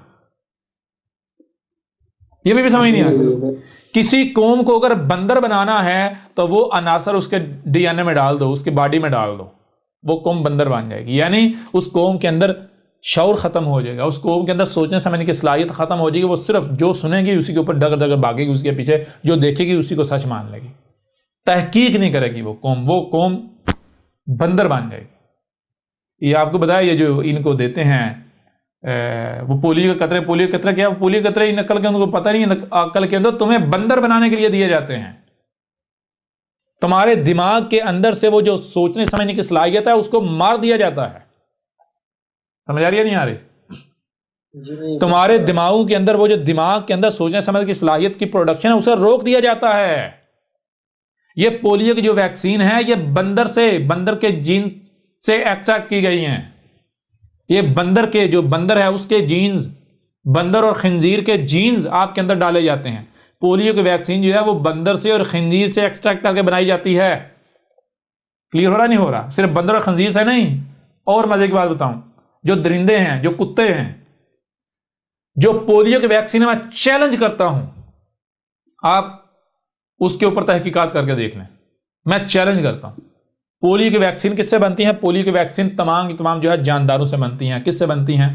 یہ بھی سمجھ نہیں آ رہا. کسی قوم کو اگر بندر بنانا ہے تو وہ عناصر اس کے ڈی این اے میں ڈال دو، اس کے باڈی میں ڈال دو، وہ قوم بندر بن جائے گی. یعنی اس قوم کے اندر شعور ختم ہو جائے گا، اس قوم کے اندر سوچنے سمجھنے کی صلاحیت ختم ہو جائے گی. وہ صرف جو سنے گی اسی کے اوپر ڈگر ڈگر بھاگے گی، اس کے پیچھے جو دیکھے گی اسی کو سچ مان لے گی. تحقیق نہیں کرے گی وہ قوم بندر بن جائے گی. یہ آپ کو بتایا، یہ جو ان کو دیتے ہیں وہ پولیو کے قطرے کیا، پولیو کے قطرے نقل کے ان کو پتہ نہیں، عقل کے اندر تمہیں بندر بنانے کے لیے دیے جاتے ہیں. تمہارے دماغ کے اندر سے وہ جو سوچنے سمجھنے کی صلاحیت ہے اس کو مار دیا جاتا ہے. سمجھ آ رہی ہے نہیں آ رہی؟ تمہارے دماغوں کے اندر وہ جو دماغ کے اندر سوچنے سمجھنے کی صلاحیت کی پروڈکشن ہے، اسے روک دیا جاتا ہے. یہ پولیو کی جو ویکسین ہے، یہ بندر کے جین سے ایکسٹریکٹ کی گئی ہیں. یہ بندر ہے اس کے جینز، بندر اور خنزیر کے جینز آپ کے اندر ڈالے جاتے ہیں. پولیو کی ویکسین جو ہے وہ بندر سے اور خنزیر سے ایکسٹریکٹ کر کے بنائی جاتی ہے. کلیئر ہو رہا نہیں ہو رہا؟ صرف بندر اور خنزیر سے نہیں. اور مزے کی بات بتاؤں، جو درندے ہیں، جو کتے ہیں، جو پولیو کی ویکسین میں چیلنج کرتا ہوں، آپ اس کے اوپر تحقیقات کر کے دیکھ لیں. میں چیلنج کرتا ہوں، پولیو کی ویکسین کس سے بنتی ہیں؟ پولیو کی ویکسین تمام کی تمام جو ہے جانداروں سے بنتی ہیں. کس سے بنتی ہیں؟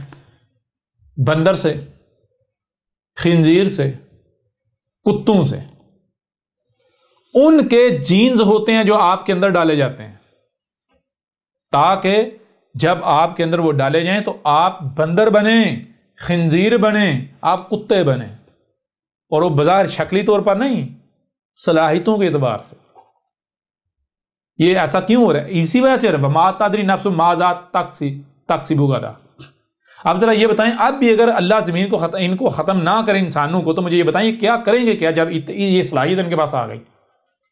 بندر سے، خنزیر سے، کتوں سے. ان کے جینز ہوتے ہیں جو آپ کے اندر ڈالے جاتے ہیں، تاکہ جب آپ کے اندر وہ ڈالے جائیں تو آپ بندر بنیں، خنزیر بنیں، آپ کتے بنیں. اور وہ بظاہر شکلی طور پر نہیں، صلاحیتوں کے اعتبار سے. یہ ایسا کیوں ہو رہا ہے؟ اسی وجہ سے وما تدری نفس ماذا تکسب غدا. اب ذرا یہ بتائیں، اب بھی اگر اللہ زمین کو ان کو ختم نہ کرے، انسانوں کو، تو مجھے یہ بتائیں کیا کریں گے کیا جب یہ صلاحیت ان کے پاس آ گئی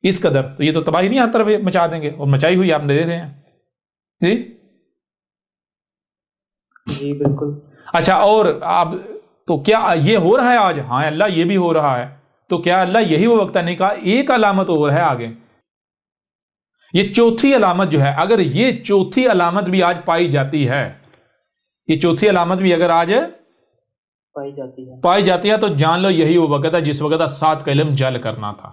اس قدر؟ تو یہ تو تباہی نہیں ہر طرف مچا دیں گے، اور مچائی ہوئی آپ نے دیکھ رہے ہیں. جی بالکل. اچھا، اور آپ تو کیا یہ ہو رہا ہے آج؟ ہاں اللہ، یہ بھی ہو رہا ہے. تو کیا اللہ یہی وہ وقت ہے؟ نہیں کہا ایک علامت اور ہے آگے. یہ چوتھی علامت جو ہے، اگر یہ چوتھی علامت بھی آج پائی جاتی ہے، یہ چوتھی علامت بھی اگر آج پائی جاتی ہے تو جان لو یہی وہ وقت ہے جس وقت 7 کا علم جل کرنا تھا،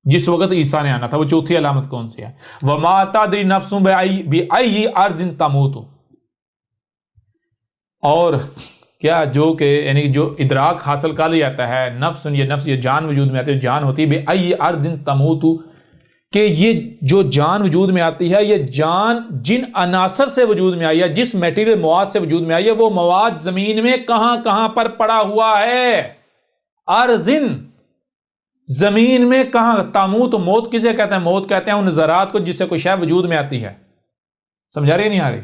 جس وقت عیسیٰ نے آنا تھا. وہ چوتھی علامت کون سی ہے؟ وَمَا تَدْرِي نَفْسٌ بِأَيِّ أَرْضٍ تَمُوتُ. اور کیا جو کہ یعنی جو ادراک حاصل کر لیا جاتا ہے، نفس یہ جان وجود میں آتی ہے، جان ہوتی ہے بِأَيِّ أَرْضٍ تَمُوتُ، کہ یہ جو جان وجود میں آتی ہے، یہ جان جن عناصر سے وجود میں آئی ہے، جس میٹیریل مواد سے وجود میں آئی ہے، وہ مواد زمین میں کہاں کہاں پر پڑا ہوا ہے. ارزن، زمین میں کہاں. تاموت موت کسے کہتے ہیں؟ موت کہتے ہیں ان ذرات کو جس سے کوئی شے وجود میں آتی ہے. سمجھا رہی نہیں آ رہی؟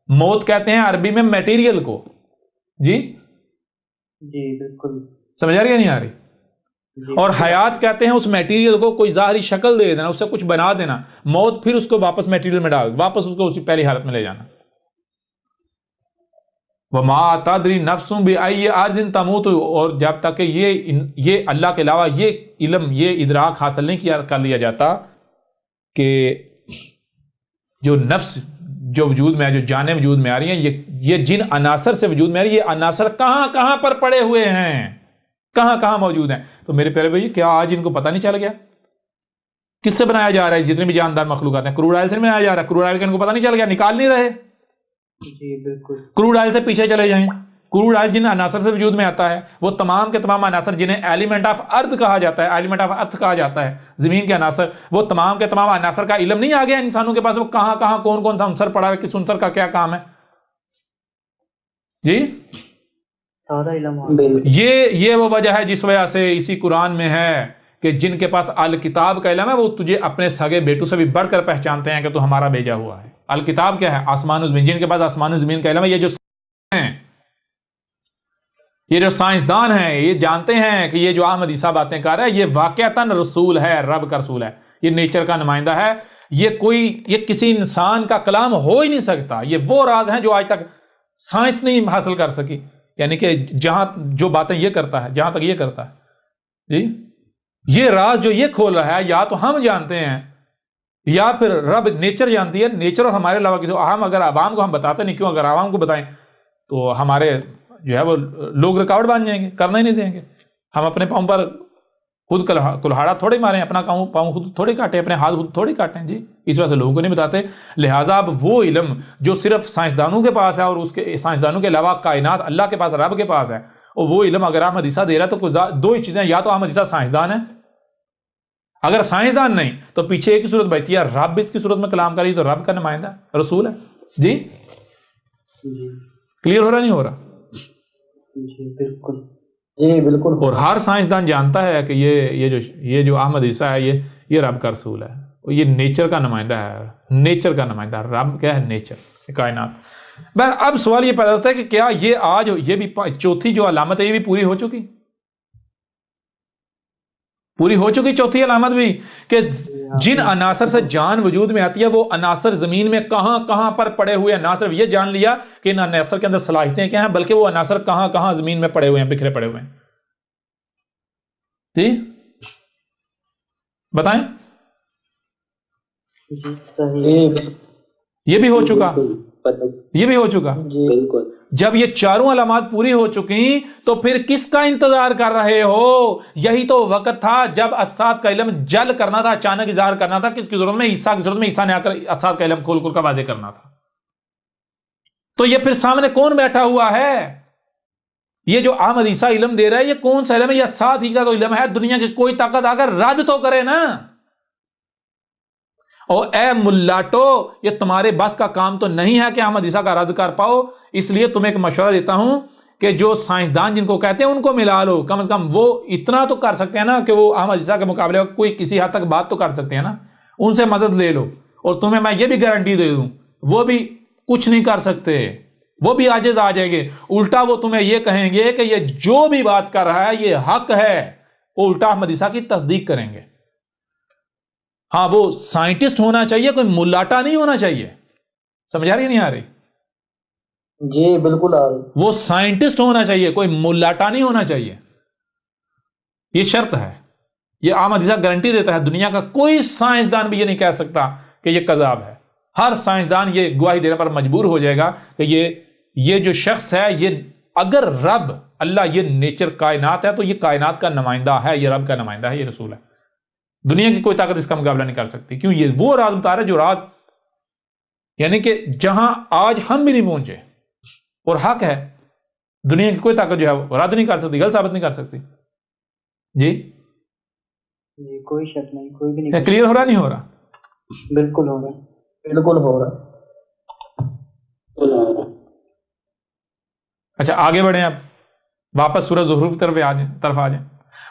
موت کہتے ہیں عربی میں میٹیریل کو. جی جی بالکل. سمجھا رہی نہیں آ رہی؟ اور حیات کہتے ہیں اس میٹیریل کو کوئی ظاہری شکل دے دینا، اس سے کچھ بنا دینا. موت پھر اس کو واپس میٹیریل میں ڈال، واپس اس کو اسی پہلی حالت میں لے جانا. وَمَا تَدْرِي نَفْسٌ بِأَيِّ أَرْضٍ تَمُوتُ. اور جب تک کہ یہ اللہ کے علاوہ یہ علم، یہ ادراک حاصل نہیں کر لیا جاتا کہ جو نفس جو وجود میں ہے، جو جانیں وجود میں آ رہی ہیں، یہ جن عناصر سے وجود میں آ رہی ہے، یہ عناصر کہاں کہاں پر پڑے ہوئے ہیں، کہاں کہاں موجود ہیں. تو میرے پیارے بھائی، کیا آج ان کو پتہ نہیں چل گیا کس سے بنایا جا رہا ہے؟ جتنے بھی جاندار مخلوقات ہیں کروڈ آئل سے بنایا جا رہا ہے. کروڈ آئل کا ان کو پتہ نہیں چل گیا، نکال نہیں رہے. جی بالکل. کروڈ آئل سے پیچھے چلے جائیں. کروڈ آئل جن عناصر سے وجود میں آتا ہے، وہ تمام کے تمام عناصر جنہیں ایلیمنٹ آف ارتھ کہا جاتا ہے، ایلیمنٹ آف ارتھ کہا جاتا ہے، زمین کے عناصر، وہ تمام کے تمام عناصر کا علم نہیں آ گیا انسانوں کے پاس؟ وہ کہاں کہاں کون کون سا عنصر پڑا ہے، کس عنصر کا کیا کام ہے. جی سارا علم یہ وہ وجہ ہے جس وجہ سے اسی قرآن میں ہے کہ جن کے پاس الکتاب کا علم ہے وہ تجھے اپنے سگے بیٹوں سے بھی بڑھ کر پہچانتے ہیں کہ تو ہمارا بھیجا ہوا ہے. الکتاب کیا ہے؟ آسمان و زمین. جن کے پاس آسمان و زمین کا علم ہے، یہ جو سائنسدان ہیں، یہ جانتے ہیں کہ یہ جو احمد عیسیٰ باتیں کر رہا ہے یہ واقعتاً رسول ہے، رب کا رسول ہے، یہ نیچر کا نمائندہ ہے. یہ کسی انسان کا کلام ہو ہی نہیں سکتا. یہ وہ راز ہیں جو آج تک سائنس نہیں حاصل کر سکی. یعنی کہ جہاں جو باتیں یہ کرتا ہے، جہاں تک یہ کرتا ہے، جی یہ راز جو یہ کھول رہا ہے، یا تو ہم جانتے ہیں یا پھر رب نیچر جانتی ہے. نیچر اور ہمارے علاوہ کسی ہم اگر عوام کو ہم بتاتے نہیں، کیوں؟ اگر عوام کو بتائیں تو ہمارے جو ہے وہ لوگ رکاوٹ بن جائیں گے، کرنا ہی نہیں دیں گے. ہم اپنے پاؤں پر خود کلہاڑا تھوڑے ماریں، اپنا پاؤں خود تھوڑے کاٹیں، اپنے ہاتھ خود تھوڑے کاٹیں. جی اس وجہ سے لوگوں کو نہیں بتاتے. لہٰذا اب وہ علم جو صرف سائنسدانوں کے پاس ہے اور اس کے سائنسدانوں کے علاوہ کائنات اللہ کے پاس، رب کے پاس ہے، اور وہ علم اگر احمد عیسیٰ دے رہا ہے تو دو ہی چیزیں، یا تو احمد عیسیٰ سائنسدان ہے، اگر سائنسدان نہیں تو پیچھے ایک ہی صورت بیٹھی ہے، رب اس کی صورت میں کلام کری تو رب کا نمائندہ رسول ہے. جی کلیئر ہو رہا نہیں ہو رہا؟ جی بالکل. جی بالکل. اور ہر سائنسدان جانتا ہے کہ یہ جو احمد عیسیٰ ہے یہ رب کا رسول ہے، یہ نیچر کا نمائندہ ہے. نیچر کا نمائندہ رب کیا ہے؟ نیچر، کائنات. اب سوال یہ پیدا ہوتا ہے کہ کیا یہ آج یہ بھی چوتھی جو علامت ہے یہ بھی پوری ہو چکی؟ پوری ہو چکی چوتھی علامت بھی، کہ جن عناصر سے جان وجود میں آتی ہے وہ عناصر زمین میں کہاں کہاں پر پڑے ہوئے ہیں. نہ صرف یہ جان لیا کہ ان عناصر کے اندر صلاحیتیں کیا ہیں، بلکہ وہ عناصر کہاں کہاں زمین میں پڑے ہوئے ہیں، بکھرے پڑے ہوئے ہیں. جی بتائیں. یہ بھی ہو چکا، یہ بھی ہو چکا. جب یہ چاروں علامات پوری ہو چکی تو پھر کس کا انتظار کر رہے ہو؟ یہی تو وقت تھا جب اسات کا علم جل کرنا تھا، اچانک اظہار کرنا تھا. کس کی ضرورت میں؟ عیسیٰ کی ضرورت میں. عیسیٰ نے آ کر اسات کا علم کھول کھول کر واضح کرنا تھا. تو یہ پھر سامنے کون بیٹھا ہوا ہے؟ یہ جو احمد عیسیٰ علم دے رہا ہے یہ کون سا علم ہے؟ یہ اسات ہی کا تو علم ہے. دنیا کی کوئی طاقت آ کر رد تو کرے نا. اور اے ملاٹو، یہ تمہارے بس کا کام تو نہیں ہے کہ احمد عیسیٰ کا رد کر پاؤ. اس لیے تمہیں ایک مشورہ دیتا ہوں کہ جو سائنسدان جن کو کہتے ہیں ان کو ملا لو. کم از کم وہ اتنا تو کر سکتے ہیں نا کہ وہ احمد عیسیٰ کے مقابلے میں کوئی کسی حد تک بات تو کر سکتے ہیں نا. ان سے مدد لے لو. اور تمہیں میں یہ بھی گارنٹی دے دوں وہ بھی کچھ نہیں کر سکتے، وہ بھی عاجز آ جائیں گے. الٹا وہ تمہیں یہ کہیں گے کہ یہ جو بھی بات کر رہا ہے یہ حق ہے. وہ الٹا احمد عیسیٰ کی تصدیق کریں گے. ہاں وہ سائنٹسٹ ہونا چاہیے، کوئی ملاٹا نہیں ہونا چاہیے. سمجھا رہی نہیں آ رہی؟ جی بالکل آ رہی. وہ سائنٹسٹ ہونا چاہیے، کوئی ملاٹا نہیں ہونا چاہیے. یہ شرط ہے. یہ احمد عیسیٰ گارنٹی دیتا ہے. دنیا کا کوئی سائنسدان بھی یہ نہیں کہہ سکتا کہ یہ کذاب ہے. ہر سائنسدان یہ گواہی دینے پر مجبور ہو جائے گا کہ یہ جو شخص ہے، یہ اگر رب اللہ یہ نیچر کائنات ہے تو یہ کائنات کا نمائندہ ہے، یہ رب کا نمائندہ ہے، یہ رسول ہے. دنیا کی کوئی طاقت اس کا مقابلہ نہیں کر سکتی. کیوں؟ یہ وہ راز بتا رہا ہے جو راز یعنی کہ جہاں آج ہم بھی نہیں پہنچے، اور حق ہے. دنیا کی کوئی طاقت جو ہے وہ رد نہیں کر سکتی، غلط ثابت نہیں کر سکتی. جی کوئی شک نہیں، کوئی بھی نہیں. کلیئر ہو رہا نہیں ہو رہا؟ بالکل ہو رہا، بالکل ہو رہا. اچھا آگے بڑھیں. اب واپس سورہ زخرف کی طرف آ جائیں.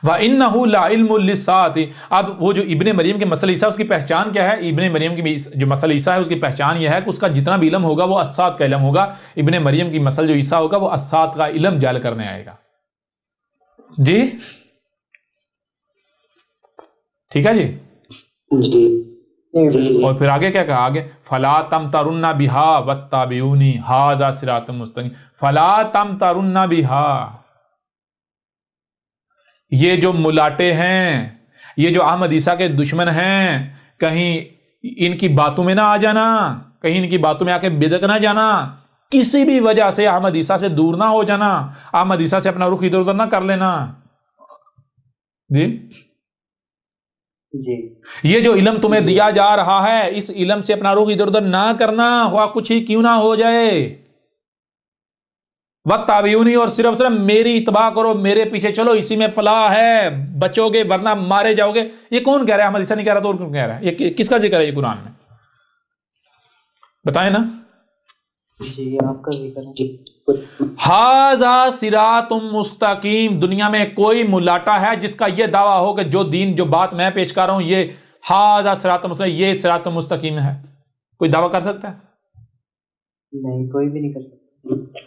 وَإِنَّهُ لَعِلْمٌ لِلسَّاعَةِ۔ اب وہ جو ابن مریم کے مسئلہ عیسیٰ، اس کی پہچان کیا ہے؟ ابن مریم کی جو مسئلہ عیسیٰ ہے اس کی پہچان یہ ہے کہ اس کا جتنا بھی علم ہوگا وہ الساعۃ کا علم ہوگا۔ ابن مریم کی مسئلہ جو عیسیٰ ہوگا وہ الساعۃ کا علم جال کرنے آئے گا۔ جی ٹھیک ہے جی۔ اور پھر آگے کیا کہا؟ آگے فَلَا تَمْتَرُنَّ بِهَا وَاتَّبِعُونِي هَذَا صِرَاطٌ مُسْتَقِيمٌ۔ فَلَا تَمْتَرُنَّ بِهَا، یہ جو ملاٹے ہیں، یہ جو احمد عیسیٰ کے دشمن ہیں، کہیں ان کی باتوں میں نہ آ جانا، کہیں ان کی باتوں میں آ کے بدک نہ جانا، کسی بھی وجہ سے احمد عیسیٰ سے دور نہ ہو جانا، احمد عیسیٰ سے اپنا رخ ادھر ادھر نہ کر لینا۔ جی یہ جو علم تمہیں دیا جا رہا ہے، اس علم سے اپنا رخ ادھر ادھر نہ کرنا، ہوا کچھ ہی کیوں نہ ہو جائے۔ وَاتَّبِعُونِی، اور صرف میری اتباع کرو، میرے پیچھے چلو، اسی میں فلاح ہے، بچو گے ورنہ مارے جاؤ گے۔ یہ کون کہہ رہا ہے؟ احمد عیسیٰ نہیں کہہ رہا تو اور کون کہہ رہا ہے؟ یہ کس کا ذکر ہے یہ قرآن میں؟ بتائیں نا۔ جی آپ کا ذکر ہے۔ ھذا صراط مستقیم، دنیا میں کوئی ملاٹا ہے جس کا یہ دعویٰ ہو کہ جو دین، جو بات میں پیش کر رہا ہوں، یہ ھذا صراط مستقیم، یہ صراط مستقیم ہے؟ کوئی دعویٰ کر سکتا ہے؟ نہیں، کوئی بھی نہیں کر سکتا۔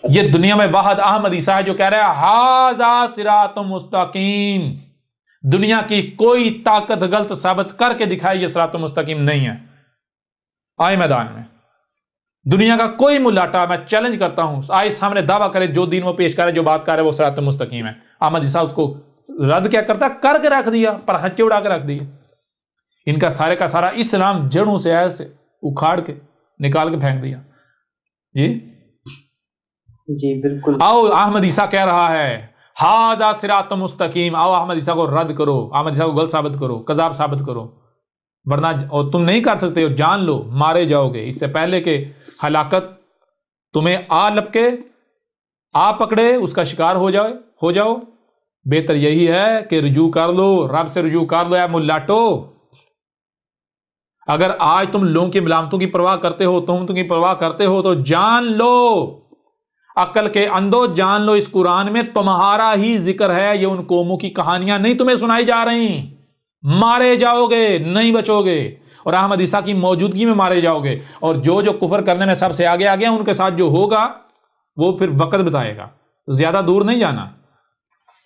یہ دنیا میں واحد احمد عیسیٰ ہے جو کہہ رہا ہے ھذا صراط مستقیم۔ دنیا کی کوئی طاقت غلط ثابت کر کے دکھائے یہ صراط مستقیم نہیں ہے۔ آئے میدان میں دنیا کا کوئی ملاٹا، میں چیلنج کرتا ہوں، آئے سامنے دعویٰ کرے جو دین وہ پیش کرے، جو بات کر رہے وہ صراط مستقیم ہے۔ احمد عیسیٰ اس کو رد کیا کرتا؟ کر کے رکھ دیا، پر ہچے اڑا کے رکھ دیا۔ ان کا سارے کا سارا اسلام جڑوں سے ایسے اکھاڑ کے نکال کے پھینک دیا۔ جی بالکل۔ آؤ احمد عیسیٰ کہہ رہا ہے ھذا صراط مستقیم، آؤ احمد عیسیٰ کو رد کرو، احمد عیسیٰ کو غلط ثابت کرو، کذاب ثابت کرو، ورنہ اور تم نہیں کر سکتے ہو، جان لو مارے جاؤ گے۔ اس سے پہلے کہ ہلاکت تمہیں آ لپکے، آ پکڑے، اس کا شکار ہو جاؤ، بہتر یہی ہے کہ رجوع کر لو، رب سے رجوع کر لو۔ اے ملاٹو، اگر آج تم لوگوں کی ملامتوں کی پرواہ کرتے ہو، تہمتوں کی پرواہ کرتے ہو، تو جان لو، عقل کے اندھو جان لو، اس قرآن میں تمہارا ہی ذکر ہے، یہ ان قوموں کی کہانیاں نہیں تمہیں سنائی جا رہی۔ مارے جاؤ گے، نہیں بچو گے، اور احمد عیسیٰ کی موجودگی میں مارے جاؤ گے، اور جو کفر کرنے میں سب سے آگے آگے ہیں ان کے ساتھ جو ہوگا وہ پھر وقت بتائے گا، زیادہ دور نہیں جانا۔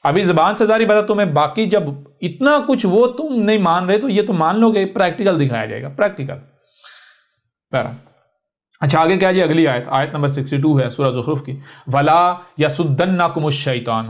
ابھی زبان سے ظاہری بات، تمہیں باقی جب اتنا کچھ وہ تم نہیں مان رہے تو یہ تو مان لو گے، پریکٹیکل دکھایا جائے گا، پریکٹیکل۔ اچھا آگے کیا جی؟ اگلی آیت نمبر 62 ہے سورہ زخرف کی۔ وَلَا يَصُدَّنَّكُمُ الشَّيْطَانُ،